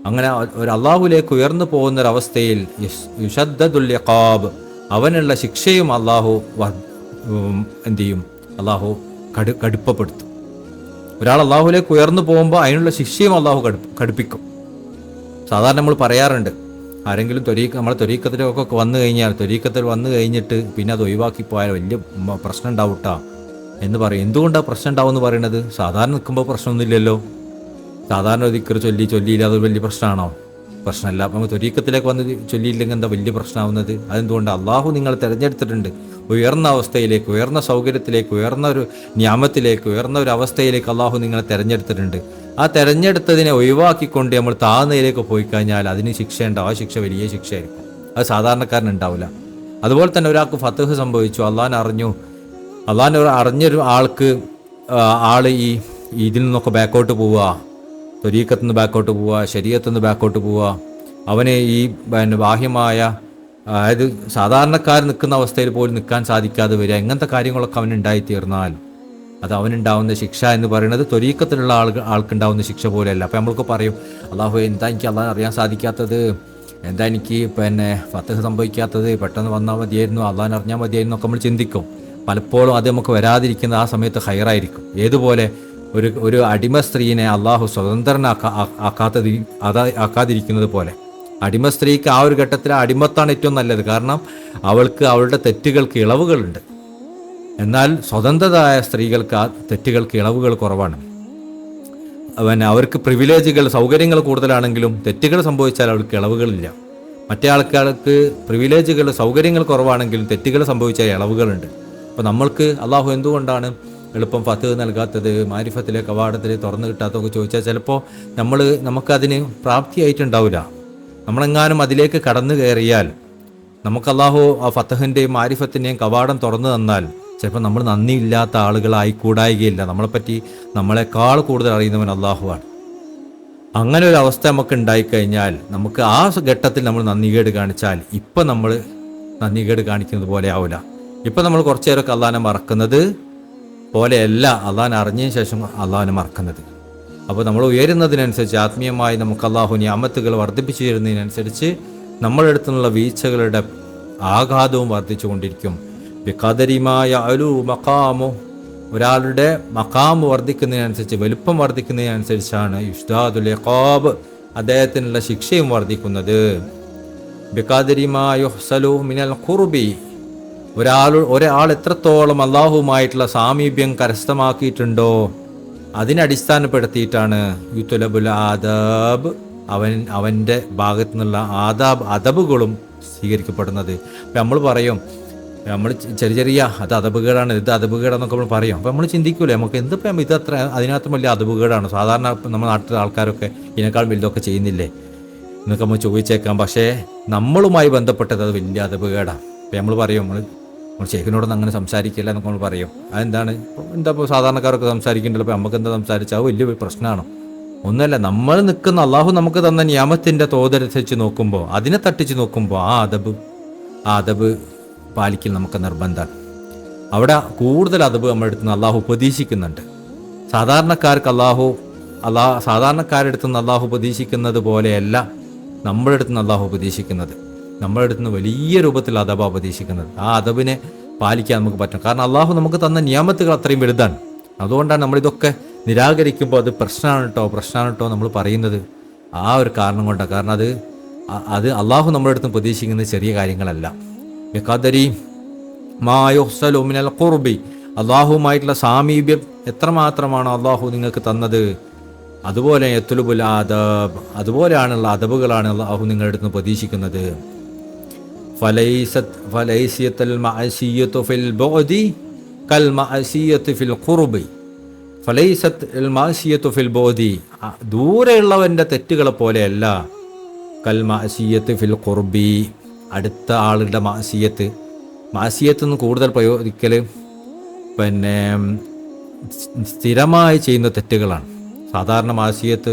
അങ്ങനെ ഒരു അള്ളാഹുലേക്ക് ഉയർന്നു പോകുന്നൊരവസ്ഥയിൽ യുഷദ്ദദുൽ ഇഖാബ്, അവനുള്ള ശിക്ഷയും അള്ളാഹു എന്ത് ചെയ്യും? അള്ളാഹു കടുപ്പപ്പെടുത്തും. ഒരാൾ അള്ളാഹുലേക്ക് ഉയർന്നു പോകുമ്പോൾ അതിനുള്ള ശിക്ഷയും അള്ളാഹു കടുപ്പിക്കും. സാധാരണ നമ്മൾ പറയാറുണ്ട്, ആരെങ്കിലും നമ്മളെ ത്വരീക്കത്തിലൊക്കെ വന്നു കഴിഞ്ഞാൽ, ത്വരീക്കത്തിൽ വന്നു കഴിഞ്ഞിട്ട് പിന്നെ അത് ഒഴിവാക്കി പോയാൽ വലിയ പ്രശ്നം ഉണ്ടാവൂട്ടാ എന്ന് പറയും. എന്തുകൊണ്ടാണ് പ്രശ്നം ഉണ്ടാവും എന്ന് പറയുന്നത്? സാധാരണ നിൽക്കുമ്പോൾ പ്രശ്നമൊന്നുമില്ലല്ലോ. സാധാരണ ഒരു ദിക്ർ ചൊല്ലിയില്ല, അത് വലിയ പ്രശ്നമാണോ? പ്രശ്നമല്ല. അപ്പം ത്വരീക്കത്തിലേക്ക് വന്ന് ചൊല്ലിയില്ലെങ്കിൽ എന്താ വലിയ പ്രശ്നമാവുന്നത്? അതെന്തുകൊണ്ട്? അള്ളാഹു നിങ്ങളെ തിരഞ്ഞെടുത്തിട്ടുണ്ട്. ഉയർന്ന അവസ്ഥയിലേക്ക്, ഉയർന്ന സൗകര്യത്തിലേക്ക്, ഉയർന്ന ഒരു ന്യാമത്തിലേക്ക്, ഉയർന്ന ഒരു അവസ്ഥയിലേക്ക് അള്ളാഹു നിങ്ങളെ തിരഞ്ഞെടുത്തിട്ടുണ്ട്. ആ തിരഞ്ഞെടുത്തതിനെ ഒഴിവാക്കിക്കൊണ്ട് നമ്മൾ താഴ്ന്നതിലേക്ക് പോയി കഴിഞ്ഞാൽ അതിന് ശിക്ഷ ഉണ്ടാവും. ആ ശിക്ഷ വലിയ ശിക്ഷയായിരിക്കും. അത് സാധാരണക്കാരനുണ്ടാവില്ല. അതുപോലെ തന്നെ ഒരാൾക്ക് ഫത്ഹ് സംഭവിച്ചു, അള്ളാഹിനെ അറിഞ്ഞൊരു ആള് ഈ ഇതിൽ നിന്നൊക്കെ ബാക്കോട്ട് പോവുക, ത്വരീക്കത്തു നിന്ന് ബാക്കോട്ട് പോവുക, ശരീഅത്തു നിന്ന് ബാക്കോട്ട് പോവുക, അവന് ഈ ബാഹ്യമായ, അതായത് സാധാരണക്കാർ നിൽക്കുന്ന അവസ്ഥയിൽ പോലും നിൽക്കാൻ സാധിക്കാതെ വരിക, ഇങ്ങനത്തെ കാര്യങ്ങളൊക്കെ അവനുണ്ടായിത്തീർന്നാൽ അത് അവനുണ്ടാവുന്ന ശിക്ഷ എന്ന് പറയുന്നത് ത്വരീക്കത്തിലുള്ള ആൾക്കുണ്ടാവുന്ന ശിക്ഷ പോലെയല്ല. അപ്പോൾ നമ്മൾക്ക് പറയും, അള്ളാഹു എന്താ എനിക്ക് അള്ളാഹ് അറിയാൻ സാധിക്കാത്തത്, എന്താ എനിക്ക് ഫത്ഹ് സംഭവിക്കാത്തത്, പെട്ടെന്ന് വന്നാൽ മതിയായിരുന്നു, അള്ളാഹിനെ അറിഞ്ഞാൽ മതിയായിരുന്നു ഒക്കെ നമ്മൾ ചിന്തിക്കും. പലപ്പോഴും അത് നമുക്ക് വരാതിരിക്കുന്ന ആ സമയത്ത് ഹൈറായിരിക്കും. ഏതുപോലെ ഒരു അടിമ സ്ത്രീനെ അള്ളാഹു ആക്കാതിരിക്കുന്നത് പോലെ, അടിമ സ്ത്രീക്ക് ആ ഒരു ഘട്ടത്തിൽ അടിമത്താണ് ഏറ്റവും നല്ലത്. കാരണം അവൾക്ക് അവളുടെ തെറ്റുകൾക്ക് ഇളവുകളുണ്ട്. എന്നാൽ സ്വതന്ത്രരായ സ്ത്രീകൾക്ക് ആ തെറ്റുകൾക്ക് ഇളവുകൾ കുറവാണ്. അവർക്ക് പ്രിവിലേജുകൾ, സൗകര്യങ്ങൾ കൂടുതലാണെങ്കിലും തെറ്റുകൾ സംഭവിച്ചാൽ അവൾക്ക് ഇളവുകളില്ല. മറ്റേ ആൾക്കാർക്ക് പ്രിവിലേജുകൾ, സൗകര്യങ്ങൾ കുറവാണെങ്കിലും തെറ്റുകൾ സംഭവിച്ചാൽ ഇളവുകളുണ്ട്. അപ്പോൾ നമ്മൾക്ക് അള്ളാഹു എന്തുകൊണ്ടാണ് എളുപ്പം ഫത്ഹ് നൽകാത്തത്, മാരിഫത്തിലെ കവാടത്തിൽ തുറന്നു കിട്ടാത്തതൊക്കെ ചോദിച്ചാൽ ചിലപ്പോൾ നമുക്കതിന് പ്രാപ്തിയായിട്ടുണ്ടാവില്ല. നമ്മളെങ്ങാനും അതിലേക്ക് കടന്നു കയറിയാൽ, നമുക്ക് അള്ളാഹു ആ ഫത്ഹിൻ്റെയും മാരിഫത്തിൻ്റെയും കവാടം തുറന്നു തന്നാൽ ചിലപ്പോൾ നമ്മൾ നന്ദിയില്ലാത്ത ആളുകളായിക്കൂടായികയില്ല. നമ്മളെക്കാൾ കൂടുതൽ അറിയുന്നവൻ അള്ളാഹുവാണ്. അങ്ങനെ ഒരു അവസ്ഥ നമുക്ക് ഉണ്ടായിക്കഴിഞ്ഞാൽ, നമുക്ക് ആ ഘട്ടത്തിൽ നമ്മൾ നന്ദികേട് കാണിച്ചാൽ, ഇപ്പം നമ്മൾ നന്ദികേട് കാണിക്കുന്നത് പോലെ ആവില്ല. ഇപ്പം നമ്മൾ കുറച്ചു നേരമൊക്കെ അള്ളാഹിനെ മറക്കുന്നത് പോലെയല്ല അള്ളാഹിനെ അറിഞ്ഞതിന് ശേഷം അള്ളാഹിനെ മറക്കുന്നത്. അപ്പോൾ നമ്മൾ ഉയരുന്നതിനനുസരിച്ച്, ആത്മീയമായി നമുക്ക് അള്ളാഹു നിഅമത്തുകൾ വർദ്ധിപ്പിച്ചു തരുന്നതിനനുസരിച്ച് നമ്മുടെ അടുത്തുള്ള വീഴ്ചകളുടെ ആഘാതവും വർദ്ധിച്ചു കൊണ്ടിരിക്കും. ബിഖദരിമായ അലു മഖാമു, ഒരാളുടെ മഖാമ് വർദ്ധിക്കുന്നതിനനുസരിച്ച്, വലുപ്പം വർദ്ധിക്കുന്നതിനനുസരിച്ചാണ് യുഷ്ദാദുൽ ഇഖാബ്, അദ്ദേഹത്തിനുള്ള ശിക്ഷയും വർദ്ധിക്കുന്നത്. ബിഖദരിമാ യുഹ്സലു മിനൽ ഖുർബി, ഒരാൾ എത്രത്തോളം അള്ളാഹുമായിട്ടുള്ള സാമീപ്യം കരസ്ഥമാക്കിയിട്ടുണ്ടോ, അതിനടിസ്ഥാനപ്പെടുത്തിയിട്ടാണ് യുത്തുലബുൽ ആദാബ്, അവൻ്റെ ഭാഗത്തു നിന്നുള്ള അദബുകളും സ്വീകരിക്കപ്പെടുന്നത്. അപ്പം നമ്മൾ പറയും, നമ്മൾ ചെറിയ അത് അതപകേടാണ്, ഇത് അതപകേടാന്നൊക്കെ നമ്മൾ പറയും. അപ്പോൾ നമ്മൾ ചിന്തിക്കൂലേ, നമുക്ക് എന്തിപ്പം ഇത് അത്ര അതിനകത്ത് വലിയ അതപകേടാണ്, സാധാരണ നമ്മുടെ നാട്ടിലെ ആൾക്കാരൊക്കെ ഇതിനേക്കാൾ വലുതൊക്കെ ചെയ്യുന്നില്ലേ എന്നൊക്കെ നമ്മൾ ചോദിച്ചേക്കാം. പക്ഷേ നമ്മളുമായി ബന്ധപ്പെട്ടത് അത് വലിയ അതപകേടാണ്. അപ്പം നമ്മൾ പറയും, നമ്മൾ ഷെയ്ഖിനോടൊന്നും അങ്ങനെ സംസാരിക്കില്ല എന്നൊക്കെ നമ്മൾ പറയും. അതെന്താണ്, എന്താ ഇപ്പോൾ സാധാരണക്കാരൊക്കെ സംസാരിക്കേണ്ടല്ലോ, അപ്പോൾ നമുക്ക് എന്താ സംസാരിച്ചാൽ അത് വലിയ പ്രശ്നമാണോ? ഒന്നുമല്ല, നമ്മൾ നിൽക്കുന്ന അള്ളാഹു നമുക്ക് തന്ന നിയമത്തിൻ്റെ തോതനുസരിച്ച് നോക്കുമ്പോൾ, അതിനെ തട്ടിച്ച് നോക്കുമ്പോൾ ആ അതബ് പാലിക്കൽ നമുക്ക് നിർബന്ധമാണ്. അവിടെ കൂടുതൽ അതബ് നമ്മുടെ അടുത്ത് നിന്ന് അള്ളാഹു ഉപദേശിക്കുന്നുണ്ട്. സാധാരണക്കാരുടെ അടുത്ത് നിന്ന് അള്ളാഹു ഉപദേശിക്കുന്നത് പോലെയല്ല നമ്മുടെ അടുത്ത് നിന്ന് അള്ളാഹു ഉപദേശിക്കുന്നത്. നമ്മുടെ അടുത്ത് നിന്ന് വലിയ രൂപത്തിൽ അതബ ഉപദേശിക്കുന്നത്. ആ അതബിനെ പാലിക്കാൻ നമുക്ക് പറ്റും. കാരണം അള്ളാഹു നമുക്ക് തന്ന നിയമത്തുകൾ അത്രയും വലുതാണ്. അതുകൊണ്ടാണ് നമ്മളിതൊക്കെ നിരാകരിക്കുമ്പോൾ അത് പ്രശ്നമാണ് കേട്ടോ നമ്മൾ പറയുന്നത്. ആ ഒരു കാരണം കൊണ്ടാണ്. കാരണം അത് അള്ളാഹു നമ്മുടെ അടുത്ത് പ്രതീക്ഷിക്കുന്നത് ചെറിയ കാര്യങ്ങളല്ല. ബിഖദരി മാ യുഹ്സലു മിനൽ ഖുർബി, അള്ളാഹുവുമായിട്ടുള്ള സാമീപ്യം എത്രമാത്രമാണോ അള്ളാഹു നിങ്ങൾക്ക് തന്നത്, അതുപോലെ യത്ലുബുൽ ആദബ്, അതുപോലെയാണുള്ള അദബുകളാണ് അള്ളാഹു നിങ്ങളുടെ അടുത്ത് പ്രതീക്ഷിക്കുന്നത്. ഫലൈസത്തുൽ മഅസിയത്തു ഫിൽ ബുഅദി കൽ മഅസിയത്തു ഫിൽ ഖുർബി. ഫലൈസത്തുൽ മഅസിയത്തു ഫിൽ ബുഅദി, ദൂരെയുള്ളവൻ്റെ തെറ്റുകളെ പോലെയല്ല കൽ മഅസിയത്തു ഫിൽ ഖുർബി, അടുത്ത ആളുടെ മാസിയത്ത് നിന്ന് കൂടുതൽ പ്രയോഗിക്കൽ സ്ഥിരമായി ചെയ്യുന്ന തെറ്റുകളാണ്. സാധാരണ മാസിയത്ത്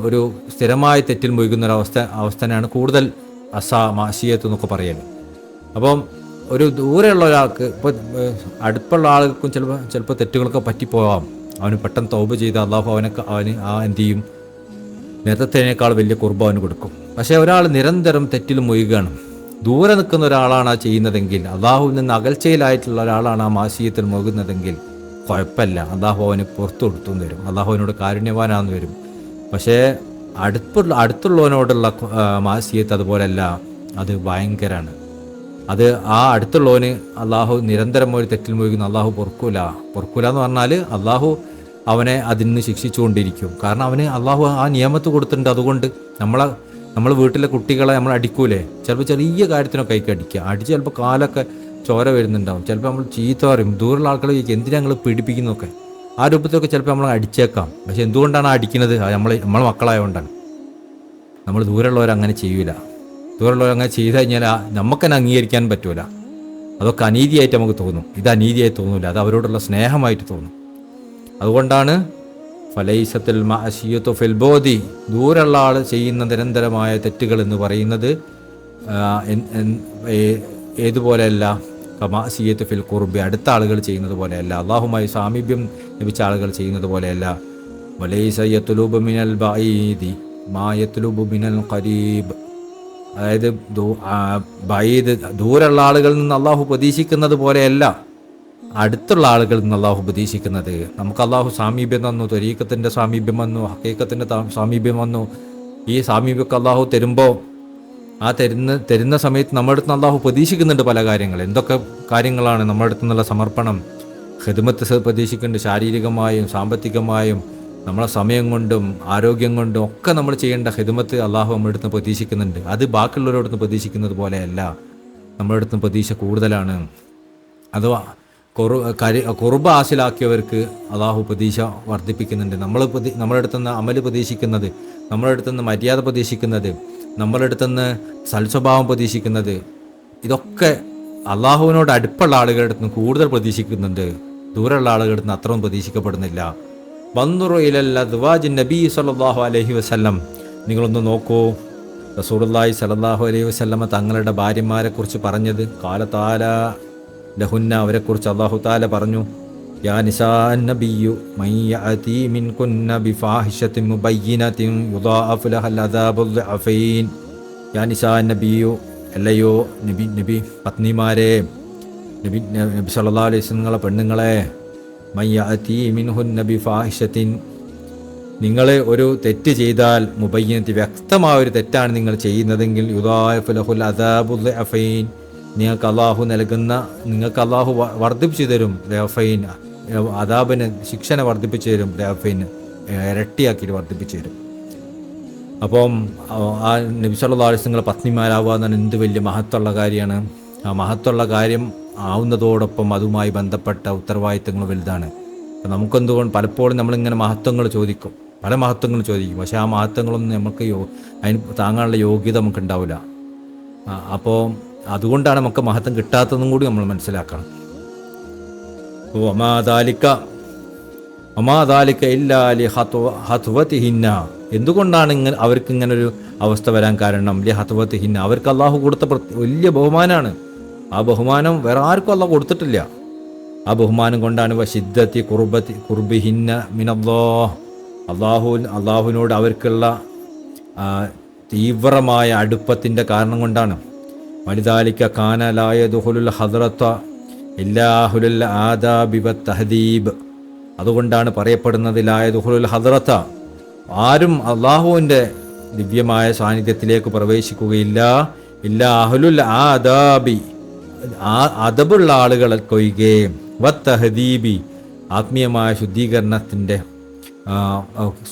ഒരു സ്ഥിരമായി തെറ്റിൽ മുഴുകുന്നൊരവസ്ഥയാണ് കൂടുതൽ മാസിയത്ത് എന്നൊക്കെ പറയുന്നത്. അപ്പം ഒരു ദൂരെയുള്ള ഒരാൾക്ക്, ഇപ്പോൾ അടുപ്പുള്ള ആൾക്കും ചിലപ്പോൾ തെറ്റുകളൊക്കെ പറ്റിപ്പോവാം. അവന് പെട്ടെന്ന് തൗബ ചെയ്ത് അള്ളാഹു അവന് എന്ത് ചെയ്യും, നേരത്തേനേക്കാൾ വലിയ കുർബ അവന് കൊടുക്കും. പക്ഷേ ഒരാൾ നിരന്തരം തെറ്റിൽ മുഴുകുകയാണ്, ദൂരെ നിൽക്കുന്ന ഒരാളാണ് ആ ചെയ്യുന്നതെങ്കിൽ, അള്ളാഹുവിൽ നിന്ന് അകൽച്ചയിലായിട്ടുള്ള ഒരാളാണ് ആ മാസിയത്തിൽ മുഴുകുന്നതെങ്കിൽ കുഴപ്പമില്ല, അള്ളാഹു അവന് പുറത്തു കൊടുത്തുനിന്ന് വരും, അള്ളാഹു അവനോട് കാരുണ്യവാനാന്ന് വരും. പക്ഷേ അടുത്തുള്ളവനോടുള്ള മാസിയത്ത് അതുപോലെയല്ല, അത് ഭയങ്കരമാണ്. അത് ആ അടുത്തുള്ളവന് അള്ളാഹു നിരന്തരം ഒരു തെറ്റിൽ മുഴുകുന്ന അള്ളാഹു പൊറുക്കൂല എന്ന് പറഞ്ഞാൽ അള്ളാഹു അവനെ അതിന് ശിക്ഷിച്ചുകൊണ്ടിരിക്കും. കാരണം അവന് അള്ളാഹു ആ നിയമത്ത് കൊടുത്തിട്ടുണ്ട്. അതുകൊണ്ട് നമ്മൾ വീട്ടിലെ കുട്ടികളെ നമ്മൾ അടിക്കൂലേ, ചിലപ്പോൾ ചെറിയ കാര്യത്തിനൊക്കെ അടിക്കുക, അടിച്ച് ചിലപ്പോൾ കാലൊക്കെ ചോര വരുന്നുണ്ടാവും, ചിലപ്പോൾ നമ്മൾ ചീത്ത പറയും, ദൂരമുള്ള ആൾക്കാരെ ചോദിക്കും എന്തിനാ ഞങ്ങൾ പീഡിപ്പിക്കുന്നതൊക്കെ, ആ രൂപത്തിലൊക്കെ ചിലപ്പോൾ നമ്മൾ അടിച്ചേക്കാം. പക്ഷെ എന്തുകൊണ്ടാണ് അടിക്കുന്നത്? നമ്മളെ മക്കളായതുകൊണ്ടാണ്. നമ്മൾ ദൂരമുള്ളവരങ്ങനെ ചെയ്യൂല. ദൂരമുള്ളവരങ്ങനെ ചെയ്തു കഴിഞ്ഞാൽ നമുക്ക് തന്നെ അംഗീകരിക്കാൻ പറ്റൂല. അതൊക്കെ അനീതിയായിട്ട് നമുക്ക് തോന്നും. ഇത് അനീതിയായി തോന്നില്ല, അത് അവരോടുള്ള സ്നേഹമായിട്ട് തോന്നും. അതുകൊണ്ടാണ് ഫലൈസത്തുൽ മഅസിയത്തു ഫിൽ ബുഅദി, ദൂരമുള്ള ആൾ ചെയ്യുന്ന നിരന്തരമായ തെറ്റുകൾ എന്ന് പറയുന്നത് ഏതുപോലെയല്ല, കമാസിയത്തു ഫിൽ ഖുർബി, അടുത്ത ആളുകൾ ചെയ്യുന്നത് പോലെയല്ല, അള്ളാഹുമായി സാമീപ്യം ലഭിച്ച ആളുകൾ ചെയ്യുന്നത് പോലെയല്ല. വലൈസ യത്ലുബു മിനൽ ബഈദി മാ യത്ലുബു മിനൽ ഖരീബ്, അതായത് ദൂരമുള്ള ആളുകളിൽ നിന്ന് അള്ളാഹു പ്രതീക്ഷിക്കുന്നത് പോലെയല്ല അടുത്തുള്ള ആളുകളിൽ നിന്ന് അള്ളാഹു ഉപദേശിക്കുന്നത്. നമുക്ക് അള്ളാഹു സാമീപ്യം തന്നു, ത്വരീഖത്തിൻ്റെ സാമീപ്യം വന്നു, ഹഖീഖത്തിൻ്റെ സാമീപ്യം വന്നു. ഈ സാമീപ്യമൊക്കെ അള്ളാഹു തരുമ്പോൾ ആ തരുന്ന സമയത്ത് നമ്മുടെ അടുത്ത് അള്ളാഹു പ്രതീക്ഷിക്കുന്നുണ്ട് പല കാര്യങ്ങൾ. എന്തൊക്കെ കാര്യങ്ങളാണ് നമ്മുടെ അടുത്ത് നിന്നുള്ള സമർപ്പണം? ഖിദ്മത്ത് പ്രതീക്ഷിക്കുന്നുണ്ട്, ശാരീരികമായും സാമ്പത്തികമായും നമ്മളെ സമയം കൊണ്ടും ആരോഗ്യം കൊണ്ടും ഒക്കെ നമ്മൾ ചെയ്യേണ്ട ഖിദ്മത്ത് അള്ളാഹു നമ്മുടെ അടുത്ത് പ്രതീക്ഷിക്കുന്നുണ്ട്. അത് ബാക്കിയുള്ളവരോടൊന്ന് പ്രതീക്ഷിക്കുന്നത് പോലെയല്ല, നമ്മുടെ അടുത്ത് പ്രതീക്ഷ കൂടുതലാണ്. അഥവാ കുർബ ഹാസിലാക്കിയവർക്ക് അള്ളാഹു പ്രതീക്ഷ വർദ്ധിപ്പിക്കുന്നുണ്ട്. നമ്മുടെ അടുത്തുനിന്ന് അമല് പ്രതീക്ഷിക്കുന്നത്, നമ്മുടെ അടുത്തുനിന്ന് മര്യാദ പ്രതീക്ഷിക്കുന്നത്, നമ്മുടെ അടുത്തുനിന്ന് സൽസ്വഭാവം പ്രതീക്ഷിക്കുന്നത്, ഇതൊക്കെ അള്ളാഹുവിനോട് അടുപ്പുള്ള ആളുകളുടെ അടുത്ത് നിന്ന് കൂടുതൽ പ്രതീക്ഷിക്കുന്നുണ്ട്. ദൂരമുള്ള ആളുകളുടെ അടുത്ത് നിന്ന് അത്രയും പ്രതീക്ഷിക്കപ്പെടുന്നില്ല. വൻദുറു ഇലൽ അസ്വാജി നബി സല്ലല്ലാഹു അലൈഹി വസല്ലം, നിങ്ങളൊന്ന് നോക്കൂ, റസൂലുള്ളാഹി സല്ലല്ലാഹു അലൈഹി വസല്ലമ തങ്ങളുടെ ഭാര്യമാരെക്കുറിച്ച് പറഞ്ഞത്. ഖാല തആല ലഹുന്ന, അവരെക്കുറിച്ച് അല്ലാഹു തആല പറഞ്ഞു, യാ നിസാ നബിയ്യു മൻ യഅതി മിൻകുന്ന ബിഫാഹിഷത്തിൻ മുബയ്യിനത്തിൻ യുദാഅഫു ലഹൽ അദാബു ദഅഫൈൻ. യാ നിസാ നബിയ്യു, അല്ലയോ നബി പത്നിമാരെ, നബി സല്ലല്ലാഹു അലൈഹി വസല്ലം നിങ്ങളെ പെണ്ണുങ്ങളെ, മൻ യഅതി മിൻഹുന്ന ബിഫാഹിഷത്തിൻ, നിങ്ങൾ ഒരു തെറ്റ് ചെയ്താൽ, മുബയ്യിനത്തി വ്യക്തമായ ഒരു തെറ്റാണ് നിങ്ങൾ ചെയ്യുന്നതെങ്കിൽ, യുദാഅഫു ലഹൽ അദാബു ദഅഫൈൻ, നിങ്ങൾക്ക് അള്ളാഹു വർദ്ധിപ്പിച്ചു തരും. ദഅഫൈൻ അദാബിന് ശിക്ഷനെ വർദ്ധിപ്പിച്ചു തരും, പിന്നെ ഇരട്ടിയാക്കിയിട്ട് വർദ്ധിപ്പിച്ചു തരും. അപ്പം ആ നബി സല്ലല്ലാഹു അലൈഹി വസല്ലം പത്നിമാരാവുക എന്ന് പറഞ്ഞാൽ എന്ത് വലിയ മഹത്വമുള്ള കാര്യമാണ്. ആ മഹത്വമുള്ള കാര്യം ആവുന്നതോടൊപ്പം അതുമായി ബന്ധപ്പെട്ട ഉത്തരവാദിത്തങ്ങൾ വലുതാണ്. അപ്പം നമുക്കെന്തുകൊണ്ട് പലപ്പോഴും നമ്മളിങ്ങനെ മഹത്വങ്ങൾ ചോദിക്കും, പല മഹത്വങ്ങൾ ചോദിക്കും, പക്ഷേ ആ മഹത്വങ്ങളൊന്നും നമുക്ക് അതിന് താങ്ങാനുള്ള യോഗ്യത നമുക്ക് ഉണ്ടാവില്ല. അപ്പോൾ അതുകൊണ്ടാണ് നമുക്ക് മഹത്വം കിട്ടാത്തതും കൂടി നമ്മൾ മനസ്സിലാക്കണം. ഒമാദാലിക്ക ഇല്ലാലി ഹത്വത്തിഹിന്ന, എന്തുകൊണ്ടാണ് അവർക്ക് ഇങ്ങനൊരു അവസ്ഥ വരാൻ കാരണം? ലി ഹത്വത്തിഹിന്ന, അവർക്ക് അള്ളാഹു കൊടുത്ത വലിയ ബഹുമാനമാണ്. ആ ബഹുമാനം വേറെ ആർക്കും അള്ളാഹു കൊടുത്തിട്ടില്ല. ആ ബഹുമാനം കൊണ്ടാണ് വശിദ്ദത്തി കുർബിഹിന്ന മിനല്ലാഹ്, അള്ളാഹുവിനോട് അവർക്കുള്ള തീവ്രമായ അടുപ്പത്തിൻ്റെ കാരണം കൊണ്ടാണ്. വലിദാലിക കാന ലാ യദ്ഖുലുൽ ഹദ്റത ഇല്ലാഹുൽ ആദാബി വത്തഹദീബ്, അതുകൊണ്ടാണ് പറയപ്പെടുന്നത് ലാ യദ്ഖുലുൽ ഹദ്റത, ആരും അള്ളാഹുവിൻ്റെ ദിവ്യമായ സാന്നിധ്യത്തിലേക്ക് പ്രവേശിക്കുകയില്ല, ഇല്ലാ അഹ്ലുൽ ആദാബി, അദബുള്ള ആളുകൾക്കൊഴികെ, വത്തഹദീബി, ആത്മീയമായ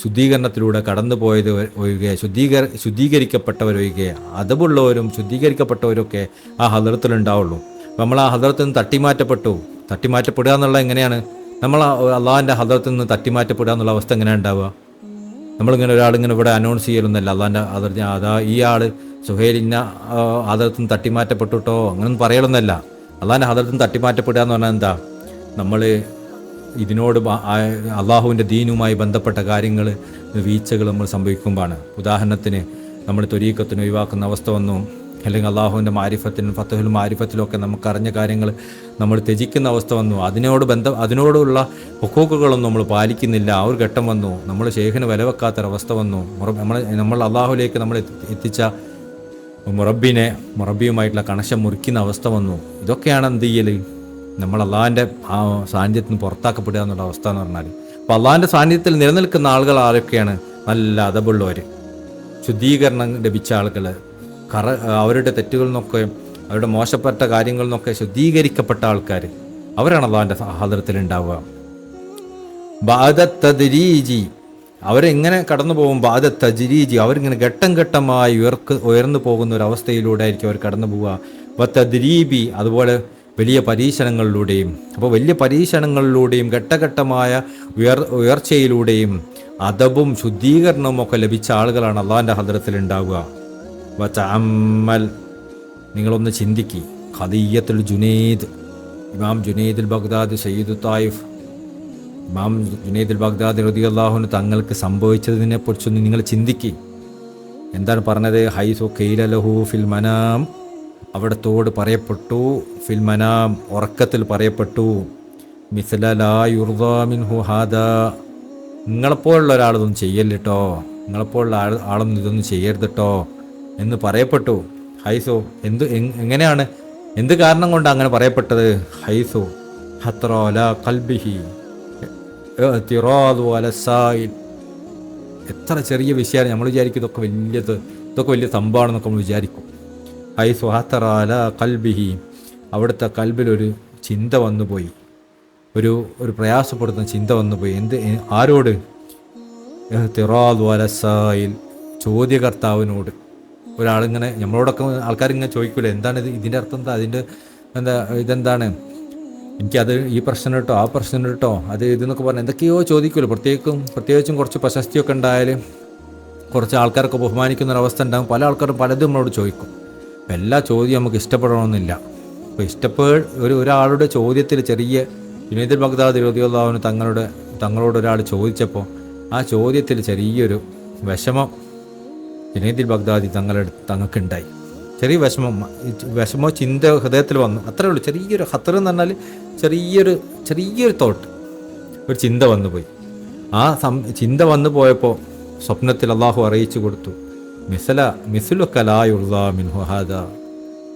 ശുദ്ധീകരണത്തിലൂടെ കടന്നുപോയത് ഒഴികെ, ശുദ്ധീകരിക്കപ്പെട്ടവരൊഴികെ, അദബുള്ളവരും ശുദ്ധീകരിക്കപ്പെട്ടവരൊക്കെ ആ ഹദ്റത്തിലുണ്ടാവുള്ളൂ. അപ്പം നമ്മൾ ആ ഹദ്റത്തിൽ നിന്ന് തട്ടിമാറ്റപ്പെടുക എന്നുള്ള എങ്ങനെയാണ്? നമ്മൾ അള്ളാഹിൻ്റെ ഹദ്റത്തിൽ നിന്ന് തട്ടിമാറ്റപ്പെടുക എന്നുള്ള അവസ്ഥ എങ്ങനെയാണ് ഉണ്ടാവുക? നമ്മളിങ്ങനെ ഒരാളിങ്ങനെ ഇവിടെ അനൗൺസ് ചെയ്യലൊന്നുമല്ല അള്ളാഹിൻ്റെ ഹദ്റത്തിൽ അതാ ഈ ആൾ സുഹൈലിന്ന ഹദ്റത്തിൽ നിന്ന് തട്ടിമാറ്റപ്പെട്ടുട്ടോ അങ്ങനൊന്നും പറയലൊന്നുമല്ല. അള്ളാഹിൻ്റെ ഹദ്റത്തിൽ നിന്ന് തട്ടിമാറ്റപ്പെടുക എന്ന് പറഞ്ഞാൽ എന്താ? നമ്മൾ ഇതിനോട് അള്ളാഹുവിൻ്റെ ദീനുമായി ബന്ധപ്പെട്ട കാര്യങ്ങൾ വീഴ്ചകൾ നമ്മൾ സംഭവിക്കുമ്പോഴാണ്. ഉദാഹരണത്തിന് നമ്മൾ ത്വരീഖത്തിന് ഒഴിവാക്കുന്ന അവസ്ഥ വന്നു, അല്ലെങ്കിൽ അള്ളാഹുവിൻ്റെ മാരിഫത്തിനും ഫത്തഹുൽ മാരിഫത്തിലൊക്കെ നമുക്കറിഞ്ഞ കാര്യങ്ങൾ നമ്മൾ ത്യജിക്കുന്ന അവസ്ഥ വന്നു, അതിനോടുള്ള ഹുക്കൂക്കുകളൊന്നും നമ്മൾ പാലിക്കുന്നില്ല, ആ ഒരു ഘട്ടം വന്നു. നമ്മൾ ശേഖിന് വില വെക്കാത്തൊരവസ്ഥ വന്നു. നമ്മൾ അള്ളാഹുലേക്ക് നമ്മൾ എത്തിച്ച മുറബിയുമായിട്ടുള്ള കണക്ഷൻ മുറിക്കുന്ന അവസ്ഥ വന്നു. ഇതൊക്കെയാണ് എന്ത് ചെയ്യൽ? നമ്മൾ അള്ളാഹിൻ്റെ ആ സാന്നിധ്യത്തിൽ നിന്ന് പുറത്താക്കപ്പെടുക എന്നുള്ള അവസ്ഥ എന്ന് പറഞ്ഞാൽ. അപ്പോൾ അള്ളാഹിൻ്റെ സാന്നിധ്യത്തിൽ നിലനിൽക്കുന്ന ആളുകൾ ആരൊക്കെയാണ്? നല്ല അദബുള്ളവർ, ശുദ്ധീകരണം ലഭിച്ച ആളുകൾ, അവരുടെ തെറ്റുകളിൽ നിന്നൊക്കെ അവരുടെ മോശപ്പെട്ട കാര്യങ്ങളിൽ നിന്നൊക്കെ ശുദ്ധീകരിക്കപ്പെട്ട ആൾക്കാർ, അവരാണ് അള്ളാഹിൻ്റെ ഹദ്റത്തിൽ ഉണ്ടാവുക. ബാദ തദ്രീജി, അവരെങ്ങനെ കടന്നു പോകും? ബാദ തജ്രീജി, അവരിങ്ങനെ ഘട്ടം ഘട്ടമായി ഉയർന്നു പോകുന്ന ഒരു അവസ്ഥയിലൂടെ ആയിരിക്കും അവർ കടന്നു പോവുക. തദ്രീബി, അതുപോലെ വലിയ പരീക്ഷണങ്ങളിലൂടെയും. അപ്പോൾ വലിയ പരീക്ഷണങ്ങളിലൂടെയും ഘട്ടഘട്ടമായ ഉയർച്ചയിലൂടെയും അദബും ശുദ്ധീകരണവും ഒക്കെ ലഭിച്ച ആളുകളാണ് അള്ളാഹിൻ്റെ ഹദ്റത്തിൽ ഉണ്ടാവുക. വതഅമ്മൽ, നിങ്ങളൊന്ന് ചിന്തിക്കി. ഖദിയ്യത്തുൽ ജുനൈദ്, ഇമാം ജുനൈദുൽ ബഗ്ദാദി സയ്യിദു തായിഫ്, ഇമാം ജുനൈദുൽ ബഗ്ദാദി റളിയല്ലാഹു അൻഹു തങ്ങൾക്ക് സംഭവിച്ചതിനെ കുറിച്ചൊന്ന് നിങ്ങൾ ചിന്തിക്കി. എന്താണ് പറഞ്ഞത്? ഹൈസു ഖീല ലഹു ഫിൽ മനാം, അവിടത്തോട് പറയപ്പെട്ടു, ഫിൽ മനാം, ഉറക്കത്തിൽ പറയപ്പെട്ടു, മിസ്ല ലാ യുർദാ മിൻഹു ഹാദാ, നിങ്ങളെപ്പോലുള്ള ഒരാളൊന്നും ചെയ്യല്ലോ, നിങ്ങളെപ്പോലുള്ള ആളൊന്നും ഇതൊന്നും ചെയ്യരുത് കേട്ടോ എന്ന് പറയപ്പെട്ടു. ഹൈസു, എങ്ങനെയാണ്, എന്ത് കാരണം കൊണ്ടാണ് അങ്ങനെ പറയപ്പെട്ടത്? ഹൈസു ഹത്റല ഖൽബിഹി തിറാദു അലസായിൽ, എത്ര ചെറിയ വിഷയമാണ്. നമ്മൾ വിചാരിക്കും ഇതൊക്കെ വലിയ സംഭവമാണെന്നൊക്കെ നമ്മൾ വിചാരിക്കും. ഹൈസു ഹത്റല ഖൽബിഹി, അവിടുത്തെ കൽബിലൊരു ചിന്ത വന്നുപോയി, ഒരു പ്രയാസപ്പെടുന്ന ചിന്ത വന്നുപോയി. ആരോട്? തിറാദു അലസായിൽ, ചോദ്യകർത്താവിനോട്. ഒരാളിങ്ങനെ നമ്മളോടൊക്കെ ആൾക്കാരിങ്ങനെ ചോദിക്കൂലേ, എന്താണ് ഇതിൻ്റെ അർത്ഥം എന്താ, ഇതെന്താണ്, എനിക്കത് ഈ പ്രശ്നം കേട്ടോ, ആ പ്രശ്നം കേട്ടോ, അത് ഇതെന്നൊക്കെ പറഞ്ഞാൽ എന്തൊക്കെയോ ചോദിക്കുമല്ലോ. പ്രത്യേകിച്ചും കുറച്ച് പ്രശസ്തിയൊക്കെ ഉണ്ടായാൽ കുറച്ച് ആൾക്കാരൊക്കെ ബഹുമാനിക്കുന്നൊരവസ്ഥ ഉണ്ടാകും. പല ആൾക്കാരും പലതും നമ്മളോട് ചോദിക്കും. അപ്പം എല്ലാ ചോദ്യം നമുക്ക് ഇഷ്ടപ്പെടണമെന്നില്ല. അപ്പോൾ ഒരാളുടെ ചോദ്യത്തിൽ ചെറിയ ജുനൈദുൽ ബഗ്ദാദി റളിയല്ലാഹു അൻഹു തങ്ങളോട് ഒരാൾ ചോദിച്ചപ്പോൾ ആ ചോദ്യത്തിൽ ചെറിയൊരു വിഷമം ജുനൈദുൽ ബഗ്ദാദി തങ്ങൾക്കുണ്ടായി. ചെറിയ വിഷമോ ചിന്ത ഹൃദയത്തിൽ വന്നു, അത്രേ ഉള്ളൂ. ചെറിയൊരു ഖത്തർ എന്ന് പറഞ്ഞാൽ ചെറിയൊരു തോട്ട്, ഒരു ചിന്ത വന്നുപോയി. ആ ചിന്ത വന്നു പോയപ്പോൾ സ്വപ്നത്തിൽ അള്ളാഹു അറിയിച്ചു കൊടുത്തു, മിസ്ലുക ലാ യുർദാ മിൻഹു ഹാദാ,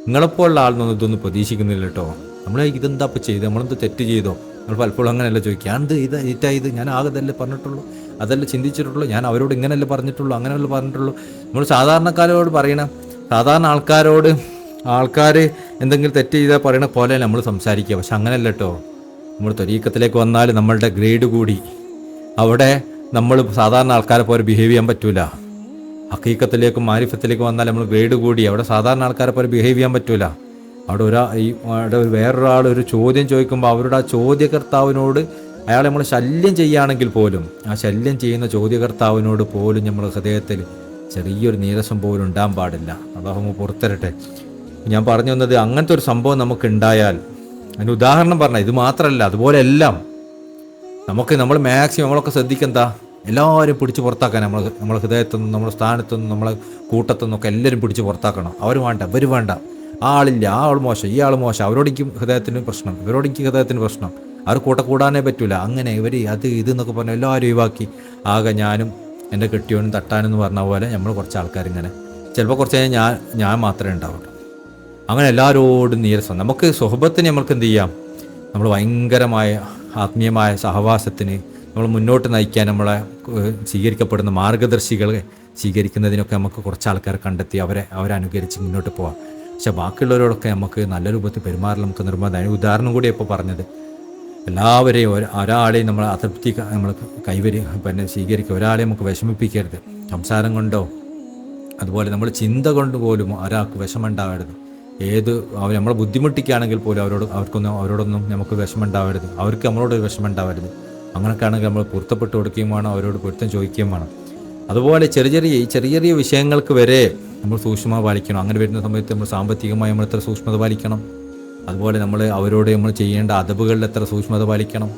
നിങ്ങളെപ്പോലുള്ള ആളൊന്നും ഇതൊന്നും പ്രതീക്ഷിക്കുന്നില്ല കേട്ടോ. നമ്മൾ ഇതെന്താ ഇപ്പോൾ ചെയ്ത്, നമ്മളെന്ത് തെറ്റ് ചെയ്തോ? നമ്മൾ പലപ്പോഴും അങ്ങനെയല്ല ചോദിക്കുക, ഇത് ഞാൻ ആകതല്ലേ പറഞ്ഞിട്ടുള്ളൂ, അതല്ല ചിന്തിച്ചിട്ടുള്ളൂ, ഞാൻ അവരോട് ഇങ്ങനെയല്ലേ പറഞ്ഞിട്ടുള്ളൂ, അങ്ങനെയല്ലേ പറഞ്ഞിട്ടുള്ളൂ. നമ്മൾ സാധാരണക്കാരോട് പറയണം, സാധാരണ ആൾക്കാർ എന്തെങ്കിലും തെറ്റ് ചെയ്താൽ പറയണ പോലെ നമ്മൾ സംസാരിക്കുക. പക്ഷെ അങ്ങനെയല്ല കേട്ടോ. നമ്മൾ ത്വരീക്കത്തിലേക്ക് വന്നാൽ നമ്മളുടെ ഗ്രേഡ് കൂടി. അവിടെ നമ്മൾ സാധാരണ ആൾക്കാരെ പോലെ ബിഹേവ് ചെയ്യാൻ പറ്റൂല. ഹക്കീക്കത്തിലേക്കും മാരിഫത്തിലേക്കും വന്നാൽ നമ്മൾ ഗ്രേഡ് കൂടി. അവിടെ സാധാരണ ആൾക്കാരെ പോലെ ബിഹേവ് ചെയ്യാൻ പറ്റൂല. അവിടെ വേറൊരാൾ ഒരു ചോദ്യം ചോദിക്കുമ്പോൾ അവരുടെ ആ ചോദ്യകർത്താവിനോട് അയാൾ നമ്മൾ ശല്യം ചെയ്യുകയാണെങ്കിൽ പോലും ആ ശല്യം ചെയ്യുന്ന ചോദ്യകർത്താവിനോട് പോലും നമ്മൾ ഹൃദയത്തിൽ ചെറിയൊരു നീരസം പോലും ഉണ്ടാകാൻ പാടില്ല. അതാകുമ്പോൾ പുറത്തരട്ടെ. ഞാൻ പറഞ്ഞു വന്നത് അങ്ങനത്തെ ഒരു സംഭവം നമുക്ക് ഉണ്ടായാൽ, അതിന് ഉദാഹരണം പറഞ്ഞാൽ ഇത് മാത്രമല്ല, അതുപോലെ എല്ലാം നമ്മൾ മാക്സിമം നമ്മളൊക്കെ ശ്രദ്ധിക്കെന്താ, എല്ലാവരും പിടിച്ച് പുറത്താക്കാൻ നമ്മളെ ഹൃദയത്തുനിന്നും നമ്മുടെ സ്ഥാനത്തുനിന്നും നമ്മളെ കൂട്ടത്തുനിന്നൊക്കെ എല്ലാവരും പിടിച്ച് പുറത്താക്കണം. അവർ വേണ്ട, ഇവർ വേണ്ട, ആളില്ല, ആ ആൾ മോശം, ഈ ആൾ മോശം, അവരോടെനിക്ക് ഹൃദയത്തിന് പ്രശ്നം, ഇവരോടെനിക്ക് ഹൃദയത്തിന് പ്രശ്നം, അവർ കൂടാനേ പറ്റൂല, അങ്ങനെ ഇവർ അത് ഇതെന്നൊക്കെ പറഞ്ഞാൽ എല്ലാവരും ഒഴിവാക്കി ആകെ ഞാനും എൻ്റെ കെട്ടിയോനും തട്ടാനെന്ന് പറഞ്ഞ പോലെ നമ്മൾ കുറച്ച് ആൾക്കാരിങ്ങനെ ചിലപ്പോൾ കുറച്ച് കഴിഞ്ഞാൽ ഞാൻ മാത്രമേ ഉണ്ടാവുള്ളൂ. അങ്ങനെ എല്ലാവരോടും നീരസം. നമുക്ക് സുഹബത്തിന് നമ്മൾക്ക് എന്ത് ചെയ്യാം, നമ്മൾ ഭയങ്കരമായ ആത്മീയമായ സഹവാസത്തിന് നമ്മൾ മുന്നോട്ട് നയിക്കാൻ നമ്മളെ സ്വീകരിക്കപ്പെടുന്ന മാർഗദർശികളെ സ്വീകരിക്കുന്നതിനൊക്കെ നമുക്ക് കുറച്ച് ആൾക്കാരെ കണ്ടെത്തി അവരെ അനുകരിച്ച് മുന്നോട്ട് പോകാം. പക്ഷെ ബാക്കിയുള്ളവരോടൊക്കെ നമുക്ക് നല്ല രൂപത്തിൽ പെരുമാറൽ നമുക്ക് നിർബന്ധം. അതിന് ഉദാഹരണം കൂടി ഇപ്പോൾ പറഞ്ഞത്, എല്ലാവരെയും ഒരാളെയും നമ്മൾ അതൃപ്തി നമ്മൾ സ്വീകരിക്കുക, ഒരാളെയും നമുക്ക് വിഷമിപ്പിക്കരുത്. സംസാരം കൊണ്ടോ അതുപോലെ നമ്മൾ ചിന്ത കൊണ്ട് പോലും ഒരാൾക്ക് വിഷമമുണ്ടാവരുത്. നമ്മളെ ബുദ്ധിമുട്ടിക്കുകയാണെങ്കിൽ പോലും അവരോടൊന്നും നമുക്ക് വിഷമമുണ്ടാവരുത്, അവർക്ക് നമ്മളോട് വിഷമമുണ്ടാവരുത്. അങ്ങനെയൊക്കെ ആണെങ്കിൽ നമ്മൾ പൊരുത്തപ്പെട്ട് കൊടുക്കുകയും വേണം, അവരോട് പൊരുത്തം ചോദിക്കുകയും വേണം. അതുപോലെ ചെറിയ ചെറിയ വിഷയങ്ങൾക്ക് വരെ നമ്മൾ സൂക്ഷ്മത പാലിക്കണം. അങ്ങനെ വരുന്ന സമയത്ത് നമ്മൾ സാമ്പത്തികമായി നമ്മൾ എത്ര സൂക്ഷ്മത പാലിക്കണം, അതുപോലെ അവരോട് നമ്മൾ ചെയ്യേണ്ട അദബുകളിൽ എത്ര സൂക്ഷ്മത പാലിക്കണം,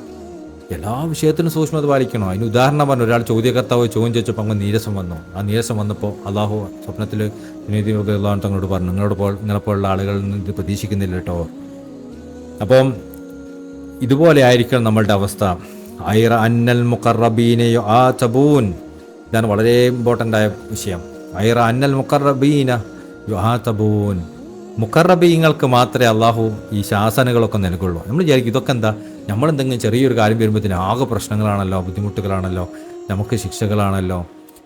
എല്ലാ വിഷയത്തിനും സൂക്ഷ്മത പാലിക്കണം. അതിന് ഉദാഹരണം പറഞ്ഞു, ഒരാൾ ചോദ്യകർത്താവ് ചോദ്യം ചോദിച്ചപ്പോൾ അങ്ങ് നീരസം വന്നു. ആ നീരസം വന്നപ്പോൾ അള്ളാഹു സ്വപ്നത്തിൽ തങ്ങളോട് പറഞ്ഞു, നിങ്ങളെപ്പോലുള്ള ആളുകളിൽ നിന്ന് ഇത് പ്രതീക്ഷിക്കുന്നില്ല കേട്ടോ. അപ്പം ഇതുപോലെ ആയിരിക്കണം നമ്മളുടെ അവസ്ഥ. ഐറ അന്നൽ മുഖറബീന യുആതബൂൻ, ഇതാണ് വളരെ ഇമ്പോർട്ടൻ്റ് ആയ വിഷയം. ഐറ അന്നൽ മുഖറബീന യുആതബൂൻ, മുഖറബീങ്ങൾക്ക് മാത്രമേ അള്ളാഹു ഈ ശാസനകളൊക്കെ നൽകുള്ളൂ. നമ്മൾ വിചാരിക്കും ഇതൊക്കെ എന്താ, നമ്മളെന്തെങ്കിലും ചെറിയൊരു കാര്യം വരുമ്പോഴത്തേന് ആകെ പ്രശ്നങ്ങളാണല്ലോ, ബുദ്ധിമുട്ടുകളാണല്ലോ, നമുക്ക് ശിക്ഷകളാണല്ലോ,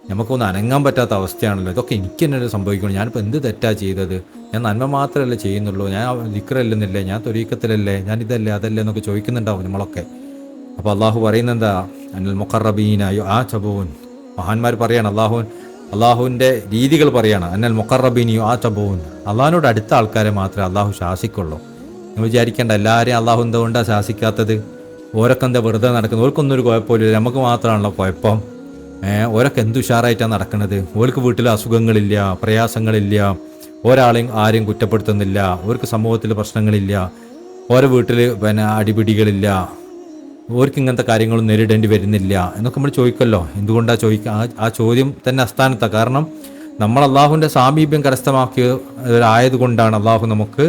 നമുക്കൊന്നും അനങ്ങാൻ പറ്റാത്ത അവസ്ഥയാണല്ലോ, ഇതൊക്കെ എനിക്ക് തന്നെ സംഭവിക്കണം, ഞാനിപ്പോൾ എന്ത് തെറ്റാ ചെയ്തത്, ഞാൻ നന്മ മാത്രമല്ലേ ചെയ്യുന്നുള്ളൂ, ഞാൻ ദിക്റല്ലെന്നില്ലേ, ഞാൻ ത്വരീഖത്തിലല്ലേ, ഞാൻ ഇതല്ലേ അതല്ലേ എന്നൊക്കെ ചോദിക്കുന്നുണ്ടാവും നമ്മളൊക്കെ. അപ്പോൾ അള്ളാഹു പറയുന്നെന്താ, അന്നൽ മുഖറബീന യുആതബൂൻ, മഹാന്മാർ പറയാണ്, അള്ളാഹുവിൻ്റെ രീതികൾ പറയാണ്, അന്നൽ മുഖറബീൻ യുആതബൂൻ, അള്ളാഹിനോട് അടുത്ത ആൾക്കാരെ മാത്രമേ അള്ളാഹു ശാസിക്കുള്ളൂ. നിങ്ങൾ വിചാരിക്കേണ്ട എല്ലാവരെയും അള്ളാഹു എന്തുകൊണ്ടാണ് ശാസിക്കാത്തത്, ഓരൊക്കെ എന്താ വെറുതെ നടക്കുന്നത്, ഓർക്കൊന്നും ഒരു കുഴപ്പമില്ല, നമുക്ക് മാത്രമാണല്ലോ കുഴപ്പം. ഓരൊക്കെ എന്ത് ഉഷാറായിട്ടാണ് നടക്കുന്നത്, ഓർക്ക് വീട്ടിൽ അസുഖങ്ങളില്ല, പ്രയാസങ്ങളില്ല, ആരെയും കുറ്റപ്പെടുത്തുന്നില്ല, ഓർക്ക് സമൂഹത്തിൽ പ്രശ്നങ്ങളില്ല, ഓരോ വീട്ടിൽ അടിപിടികളില്ല, ഓർക്ക് ഇങ്ങനത്തെ കാര്യങ്ങളും നേരിടേണ്ടി വരുന്നില്ല എന്നൊക്കെ നമ്മൾ ചോദിക്കുമല്ലോ. എന്തുകൊണ്ടാണ് ചോദിക്കുക? ആ ചോദ്യം തന്നെ അസ്ഥാനത്താണ്. കാരണം നമ്മൾ അള്ളാഹുവിൻ്റെ സാമീപ്യം കരസ്ഥമാക്കിയവരായതുകൊണ്ടാണ് അള്ളാഹു നമുക്ക്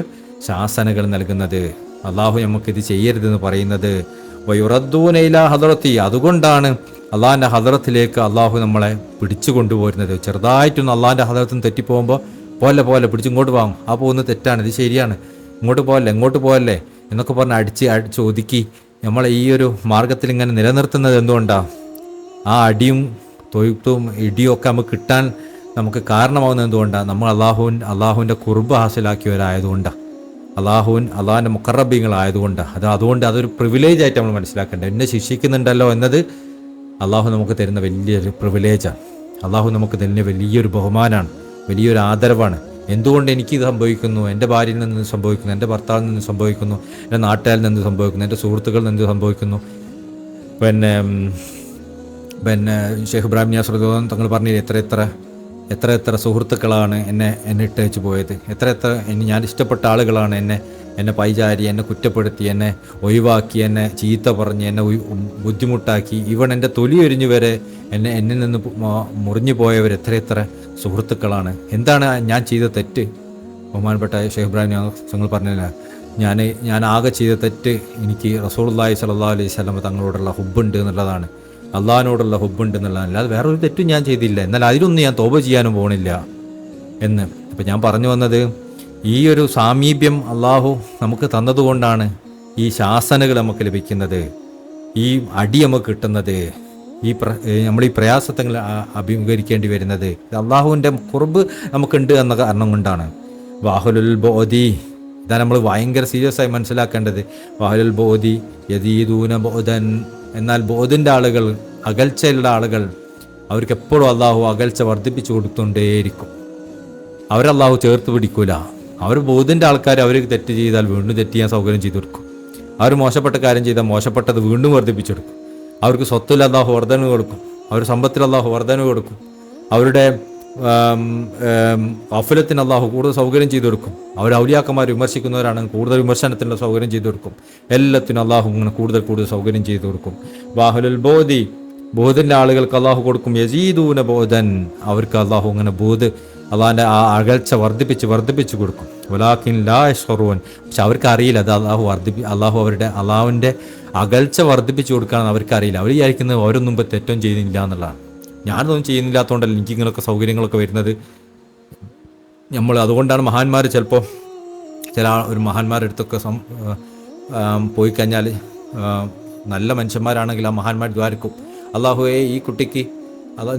ശാസനകൾ നൽകുന്നത്, അള്ളാഹു നമുക്കിത് ചെയ്യരുതെന്ന് പറയുന്നത്. വയുറദ്ദൂന ഇലാ ഹദറത്തി, അതുകൊണ്ടാണ് അള്ളാഹിൻ്റെ ഹദറത്തിലേക്ക് അള്ളാഹു നമ്മളെ പിടിച്ചു കൊണ്ടുപോരുന്നത്. ചെറുതായിട്ടൊന്ന് അള്ളാഹിൻ്റെ ഹദറത്തിൽ നിന്ന് തെറ്റിപ്പോകുമ്പോൾ പോലെ പിടിച്ചിങ്ങോട്ട് വാങ്ങും, ആ പോകുന്നത് തെറ്റാണ്, ഇത് ശരിയാണ്, ഇങ്ങോട്ട് പോകല്ലേ എന്നൊക്കെ പറഞ്ഞ് അടിച്ച് ഒതുക്കി നമ്മളെ ഈ ഒരു മാർഗത്തിൽ ഇങ്ങനെ നിലനിർത്തുന്നത് എന്തുകൊണ്ടാണ്? ആ അടിയും തൊഴുത്തും ഇടിയും ഒക്കെ നമുക്ക് കിട്ടാൻ നമുക്ക് കാരണമാകുന്നത് എന്തുകൊണ്ടാണ്? നമ്മൾ അള്ളാഹുവിൻ്റെ കുർബ് ഹാസിലാക്കിയവരായതുകൊണ്ടാണ്, അള്ളാഹിൻ്റെ മുഖറബീങ്ങളായതുകൊണ്ടാണ്. അതുകൊണ്ട് അതൊരു പ്രിവിലേജ് ആയിട്ട് നമ്മൾ മനസ്സിലാക്കേണ്ടത്. എന്നെ ശിക്ഷിക്കുന്നുണ്ടല്ലോ എന്നത് അള്ളാഹു നമുക്ക് തരുന്ന വലിയൊരു പ്രിവിലേജാണ്, അള്ളാഹു നമുക്ക് തരുന്ന വലിയൊരു ബഹുമാനമാണ്, വലിയൊരു ആദരവാണ്. എന്തുകൊണ്ട് എനിക്കിത് സംഭവിക്കുന്നു, എൻ്റെ ഭാര്യയിൽ നിന്ന് സംഭവിക്കുന്നു, എൻ്റെ ഭർത്താവിൽ നിന്ന് സംഭവിക്കുന്നു, എൻ്റെ നാട്ടുകാരിൽ നിന്ന് സംഭവിക്കുന്നു, എൻ്റെ സുഹൃത്തുക്കളിൽ നിന്ന് സംഭവിക്കുന്നു. പിന്നെ ഷെയ്ഖ് ഇബ്രാഹിം നിയാസ് റളിയല്ലാഹു തങ്ങൾ പറഞ്ഞില്ല, എത്ര സുഹൃത്തുക്കളാണ് എന്നെ ഇട്ടയച്ചു പോയത്, എത്ര ഞാൻ ഇഷ്ടപ്പെട്ട ആളുകളാണ് എന്നെ പൈചാരി, എന്നെ കുറ്റപ്പെടുത്തി, എന്നെ ഒഴിവാക്കി, എന്നെ ചീത്ത പറഞ്ഞ്, എന്നെ ബുദ്ധിമുട്ടാക്കി, എൻ്റെ തൊലി ഒരിഞ്ഞു വരെ എന്നിൽ നിന്ന് മുറിഞ്ഞു പോയവർ എത്ര സുഹൃത്തുക്കളാണ്. എന്താണ് ഞാൻ ചെയ്ത തെറ്റ്? ബഹുമാനപ്പെട്ട ഷെയ്ഖ് ഇബ്രാഹിം തങ്ങൾ പറഞ്ഞില്ല, ഞാൻ ആകെ ചെയ്ത തെറ്റ് എനിക്ക് റസൂലുള്ളാഹി സ്വല്ലല്ലാഹു അലൈഹി വസല്ലം തങ്ങളോടുള്ള ഹുബ്ബുണ്ട് എന്നുള്ളതാണ്, അള്ളാഹിനോടുള്ള ഹുബ്ബുണ്ട് എന്നുള്ളതാണ്, അല്ലാതെ വേറൊരു തെറ്റും ഞാൻ ചെയ്തില്ല, എന്നാൽ അതിലൊന്നും ഞാൻ തൗബ ചെയ്യാനും പോകണില്ല എന്ന്. അപ്പം ഞാൻ പറഞ്ഞു വന്നത്, ഈ ഒരു സാമീപ്യം അള്ളാഹു നമുക്ക് തന്നതുകൊണ്ടാണ് ഈ ശാസനകൾ നമുക്ക് ലഭിക്കുന്നത്, ഈ അടി നമുക്ക് കിട്ടുന്നത്, നമ്മൾ ഈ പ്രയാസത്തെ അഭിമുഖീകരിക്കേണ്ടി വരുന്നത്. അള്ളാഹുവിൻ്റെ ഖുർബ് നമുക്കുണ്ട് എന്ന കാരണം കൊണ്ടാണ്. വാഹുലുൽ ബോദി, ഇതാണ് നമ്മൾ ഭയങ്കര സീരിയസ് ആയി മനസ്സിലാക്കേണ്ടത്. വഹലുൽ ബോധി യദീദൂന ബോധൻ, എന്നാൽ ബോധിൻ്റെ ആളുകൾ, അകൽച്ചയുള്ള ആളുകൾ, അവർക്ക് എപ്പോഴും അള്ളാഹു അകൽച്ച വർദ്ധിപ്പിച്ചു കൊടുത്തുകൊണ്ടേയിരിക്കും. അവരല്ലാഹു ചേർത്ത് പിടിക്കൂല. അവർ ബോധിൻ്റെ ആൾക്കാർ അവർക്ക് തെറ്റ് ചെയ്താൽ വീണ്ടും തെറ്റ് ചെയ്യാൻ സൗകര്യം ചെയ്തു കൊടുക്കും. അവർ മോശപ്പെട്ട കാര്യം ചെയ്താൽ മോശപ്പെട്ടത് വീണ്ടും വർദ്ധിപ്പിച്ചെടുക്കും. അവർക്ക് സ്വത്തിൽ അല്ലാഹു വർധന കൊടുക്കും, അവർ സമ്പത്തിൽ അല്ലാഹു വർധന കൊടുക്കും, അവരുടെ അഫലത്തിന് അല്ലാഹു കൂടുതൽ സൗകര്യം ചെയ്തു കൊടുക്കും. അവർ ഔലിയാക്കന്മാർ വിമർശിക്കുന്നവരാണെങ്കിൽ കൂടുതൽ വിമർശനത്തിനുള്ള സൗകര്യം ചെയ്തു കൊടുക്കും. എല്ലാത്തിനും അല്ലാഹു ഇങ്ങനെ കൂടുതൽ സൗകര്യം ചെയ്തു കൊടുക്കും. വാഹുലുൽ ബോധി, ബോധിൻ്റെ ആളുകൾക്ക് അല്ലാഹു കൊടുക്കും യസീദൂന ബോധൻ, അവർക്ക് അല്ലാഹു ഇങ്ങനെ അള്ളാഹിൻ്റെ ആ അകൽച്ച വർദ്ധിപ്പിച്ച് കൊടുക്കും. വലാകിൻ ലാ യശ്ഉറൂൻ, പക്ഷെ അവർക്ക് അറിയില്ല അത് അള്ളാഹുവിൻ്റെ അകൽച്ച വർദ്ധിപ്പിച്ചു കൊടുക്കുകയാണെന്ന് അവർക്കറിയില്ല. അവർ വിചാരിക്കുന്നത് അവരൊന്നും മുമ്പ് തെറ്റൊന്നും ചെയ്യുന്നില്ല എന്നുള്ളതാണ്. ഞാനൊന്നും ചെയ്യുന്നില്ലാത്തതുകൊണ്ടല്ല എനിക്ക് ഇങ്ങനെയൊക്കെ സൗകര്യങ്ങളൊക്കെ വരുന്നത്. അതുകൊണ്ടാണ് മഹാന്മാർ ചിലപ്പോൾ ഒരു മഹാന്മാരുടെ അടുത്തൊക്കെ പോയി കഴിഞ്ഞാൽ നല്ല മനുഷ്യന്മാരാണെങ്കിൽ ആ മഹാന്മാർ ദ്വാരക്കും, അള്ളാഹുവേ ഈ കുട്ടിക്ക്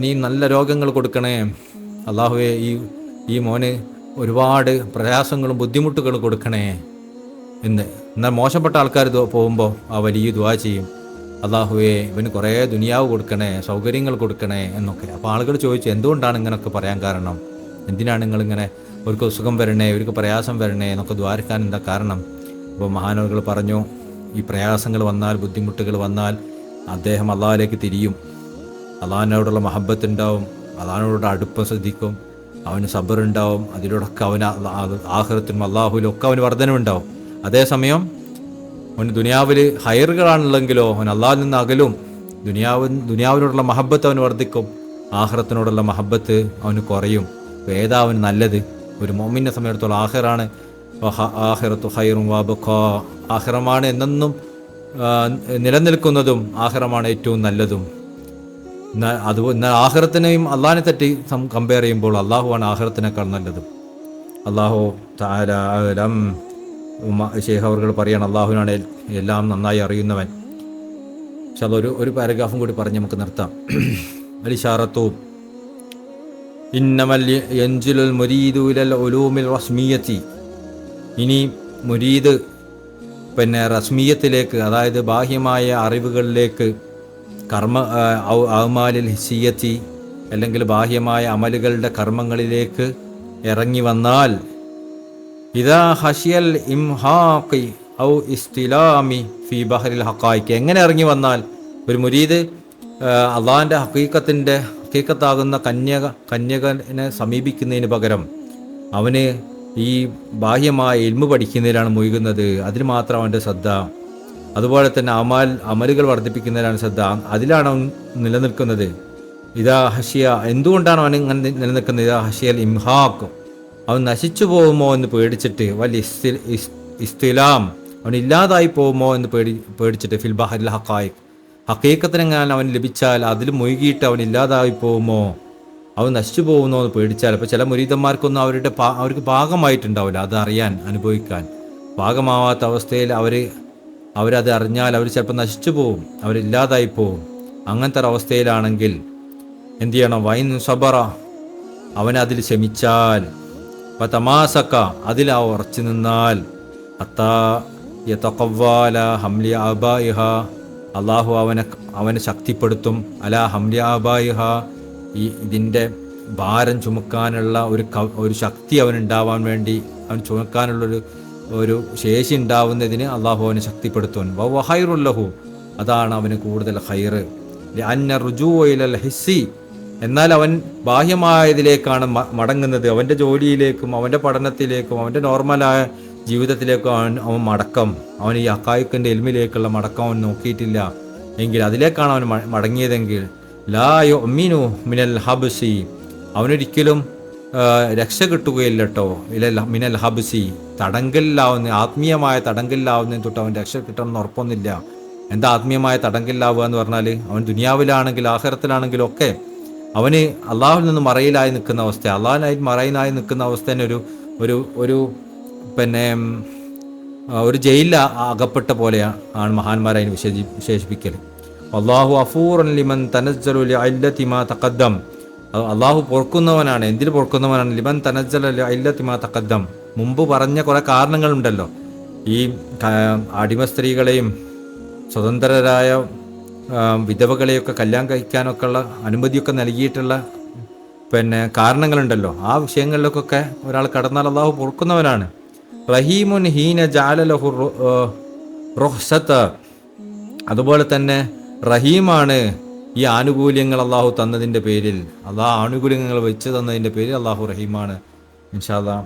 നീ നല്ല രോഗങ്ങൾ കൊടുക്കണേ, അള്ളാഹുവേ ഈ മോന് ഒരുപാട് പ്രയാസങ്ങളും ബുദ്ധിമുട്ടുകളും കൊടുക്കണേ എന്ന്. എന്നാൽ മോശപ്പെട്ട ആൾക്കാർ പോകുമ്പോൾ ആ വലിയ ദുആ ചെയ്യും, അള്ളാഹുവേ ഇവന് കുറേ ദുനിയാവ് കൊടുക്കണേ, സൗകര്യങ്ങൾ കൊടുക്കണേ എന്നൊക്കെ. അപ്പോൾ ആളുകൾ ചോദിച്ചു, എന്തുകൊണ്ടാണ് ഇങ്ങനെയൊക്കെ പറയാൻ കാരണം? എന്തിനാണ് നിങ്ങളിങ്ങനെ അവർക്ക് സുഖം വരണേ, അവർക്ക് പ്രയാസം വരണേ എന്നൊക്കെ ദ്വാരക്കാൻ എന്താ കാരണം? അപ്പോൾ മഹാനവറുകൾ പറഞ്ഞു, ഈ പ്രയാസങ്ങൾ വന്നാൽ, ബുദ്ധിമുട്ടുകൾ വന്നാൽ അദ്ദേഹം അള്ളാഹിലേക്ക് തിരിയും, അള്ളാഹിനോടുള്ള മഹബത്ത് ഉണ്ടാവും, അള്ളാഹിനോടുള്ള അടുപ്പം ശ്രദ്ധിക്കും, അവന് സബറുണ്ടാവും, അതിലൂടെയൊക്കെ അവന് ആഖിറത്തിലും അള്ളാഹുവിലും ഒക്കെ അവന് വർധനവുണ്ടാവും. അതേസമയം അവന് ദുനിയാവിൽ ഹൈറുകളാണുള്ളെങ്കിലോ അവൻ അള്ളാഹിൽ നിന്ന് അകലും. ദുനിയാവിനോടുള്ള മഹബത്ത് അവന് വർദ്ധിക്കും, ആഖിറത്തിനോടുള്ള മഹബത്ത് അവന് കുറയും. ഏതാ അവന് നല്ലത്? ഒരു മോമിനെ സമയത്തോളം ആഖിറാണ്, ആഖിറത്തു ഖൈറും വഅബ്ഖാ, ആഖിറമാണ് എന്നെന്നും നിലനിൽക്കുന്നതും, ആഖിറമാണ് ഏറ്റവും നല്ലതും. എന്നാൽ ആഖിറത്തിനെയും അള്ളാഹിനെ തെറ്റി കമ്പയർ ചെയ്യുമ്പോൾ അള്ളാഹുവാണ് ആഖിറത്തിനേക്കാൾ നല്ലതും. അള്ളാഹു തആല അഅലം. ശൈഖ് അവർ പറയാണ്, അള്ളാഹുവിനാണ് എല്ലാം നന്നായി അറിയുന്നവൻ. പക്ഷെ അതൊരു പാരഗ്രാഫും കൂടി പറഞ്ഞ് നമുക്ക് നിർത്താം. അലിഷാറത്തു ഇന്നമൽ യൻജിലുൽ മുരീദു ഇലൽ ഉലൂമിൽ റസ്മിയത്തി. ഇനി മുരീദ് റസ്മിയത്തിലേക്ക്, അതായത് ബാഹ്യമായ അറിവുകളിലേക്ക്, അഅ്മാലിൽ ഹിസ്സിയത്തി, അല്ലെങ്കിൽ ബാഹ്യമായ അമലുകളുടെ കർമ്മങ്ങളിലേക്ക് ഇറങ്ങി വന്നാൽ, ഇദാ ഹഷിയൽ ഇംഹാഖി ഔ ഇസ്തിലാമി ഫി ബഹറിൽ ഹഖായിഖ്. എങ്ങനെ ഇറങ്ങി വന്നാൽ? ഒരു മുരീദ് അള്ളാഹിൻ്റെ ഹഖീഖത്താകുന്ന കന്യകനെ സമീപിക്കുന്നതിന് പകരം അവന് ഈ ബാഹ്യമായ ഇൽമു പഠിക്കുന്നതിലാണ് മുഴുകുന്നത്, അതിൽ മാത്രം അവൻ്റെ ശ്രദ്ധ. അതുപോലെ തന്നെ അമലുകൾ വർദ്ധിപ്പിക്കുന്നതിലാണ് ശ്രദ്ധ, അതിലാണ് അവൻ നിലനിൽക്കുന്നത്. ഇതാ ഹഷിയ, എന്തുകൊണ്ടാണ് അവൻ ഇങ്ങനെ നിലനിൽക്കുന്നത്? ഇതാ ഹഷിയൽ ഇംഹാഖ്, അവൻ നശിച്ചു പോകുമോ എന്ന് പേടിച്ചിട്ട്, ഇസ്തിലാം, അവൻ ഇല്ലാതായി പോകുമോ എന്ന് പേടിച്ചിട്ട്, ഫിൽ ബഹറിൽ ഹഖായിഖ്, ഹഖീഖത്തിനെങ്ങാൻ അവൻ ലഭിച്ചാൽ അതിൽ മുഴുകിയിട്ട് അവൻ ഇല്ലാതായി പോകുമോ, അവൻ നശിച്ചു പോകുന്നോ എന്ന് പേടിച്ചാൽ. അപ്പോൾ ചില മുരീദന്മാർക്കൊന്നും അവർക്ക് പാകമായിട്ടുണ്ടാവില്ല അതറിയാൻ, അനുഭവിക്കാൻ. പാകമാവാത്ത അവസ്ഥയിൽ അവരത് അറിഞ്ഞാൽ അവർ ചിലപ്പോൾ നശിച്ചു പോവും, അവരില്ലാതായി പോവും. അങ്ങനത്തെ ഒരവസ്ഥയിലാണെങ്കിൽ എന്തു ചെയ്യണം? വൈൻ സബറ, അവനതിൽ ക്ഷമിച്ചാൽ, തമാസക്ക, അതിൽ ഉറച്ചു നിന്നാൽ, യതഖവ്വാല ഹംലി ആബായിഹ, അള്ളാഹു അവനെ ശക്തിപ്പെടുത്തും. അലാ ഹംലി ആബായിഹ, ഇതിൻ്റെ ഭാരം ചുമക്കാനുള്ള ഒരു ശക്തി അവനുണ്ടാവാൻ വേണ്ടി, അവൻ ചുമക്കാനുള്ളൊരു ശേഷി ഉണ്ടാവുന്നതിന് അള്ളാഹു അവനെ ശക്തിപ്പെടുത്തുവാൻ. വഹുവ ഖൈറുൽ ലഹു, അതാണ് അവന് കൂടുതൽ ഖൈറ്. ലിഅന്ന റുജൂഅ ഇലൽ ഹിസ്സി, എന്നാൽ അവൻ ബാഹ്യമായതിലേക്കാണ് മടങ്ങുന്നത്. അവൻ്റെ ജോലിയിലേക്കും അവൻ്റെ പഠനത്തിലേക്കും അവൻ്റെ നോർമലായ ജീവിതത്തിലേക്കും അവൻ മടക്കം. അവൻ ഈ ഹഖായിഖിൻ്റെ ഇൽമിലേക്കുള്ള മടക്കം അവൻ നോക്കിയിട്ടില്ല എങ്കിൽ, അതിലേക്കാണ് അവൻ മടങ്ങിയതെങ്കിൽ, ലാ യുഅ്മിനു മിനൽ ഹബ്സി, അവനൊരിക്കലും രക്ഷ കിട്ടുകയില്ല കേട്ടോ. മിനൽ ഹബ്സി, തടങ്കലിലാവുന്ന, ആത്മീയമായ തടങ്കലിലാവുന്നതിന് തൊട്ട് അവൻ രക്ഷ കിട്ടണമെന്ന് ഉറപ്പൊന്നുമില്ല. എന്താ ആത്മീയമായ തടങ്കലിലാവുക എന്ന് പറഞ്ഞാൽ, അവൻ ദുനിയാവിലാണെങ്കിൽ ആഖിറത്തിലാണെങ്കിലും ഒക്കെ അവന് അള്ളാഹുവിൽ നിന്ന് മറയിലായി നിൽക്കുന്ന അവസ്ഥ, അള്ളാഹിനായി മറയിലായി നിൽക്കുന്ന അവസ്ഥ തന്നെ ഒരു ജയിലിൽ അകപ്പെട്ട പോലെയാണ് മഹാന്മാരായി വിശേഷിപ്പിക്കൽ. അല്ലാഹു അഫൂറൻ ലിമൻ തനസ്സലു ലിഇല്ലതി മാ തഖദ്ദം, അള്ളാഹു പൊറുക്കുന്നവനാണ്. എന്തിൽ പൊറുക്കുന്നവനാണ്? ലിമൻ തനസ്സല ലിഇല്ലതി മാ തഖദ്ദം, മുമ്പ് പറഞ്ഞ കുറേ കാരണങ്ങളുണ്ടല്ലോ. ഈ അടിമ സ്ത്രീകളെയും സ്വതന്ത്രരായ വിധവകളെയൊക്കെ കല്യാണം കഴിക്കാനൊക്കെ ഉള്ള അനുമതിയൊക്കെ നൽകിയിട്ടുള്ള കാരണങ്ങളുണ്ടല്ലോ. ആ വിഷയങ്ങളിലൊക്കെ ഒരാൾ കടന്നാൽ അള്ളാഹു പൊറുക്കുന്നവനാണ്. റഹീമുൻ ഹീന ജഅലഹു റുഖ്സത, അതുപോലെ തന്നെ റഹീമാണ് ഈ ആനുകൂല്യങ്ങൾ അള്ളാഹു തന്നതിൻ്റെ പേരിൽ, ആനുകൂല്യങ്ങൾ വെച്ച് തന്നതിൻ്റെ പേരിൽ അള്ളാഹു റഹീമാണ്. ഇൻഷാ അല്ലാഹ്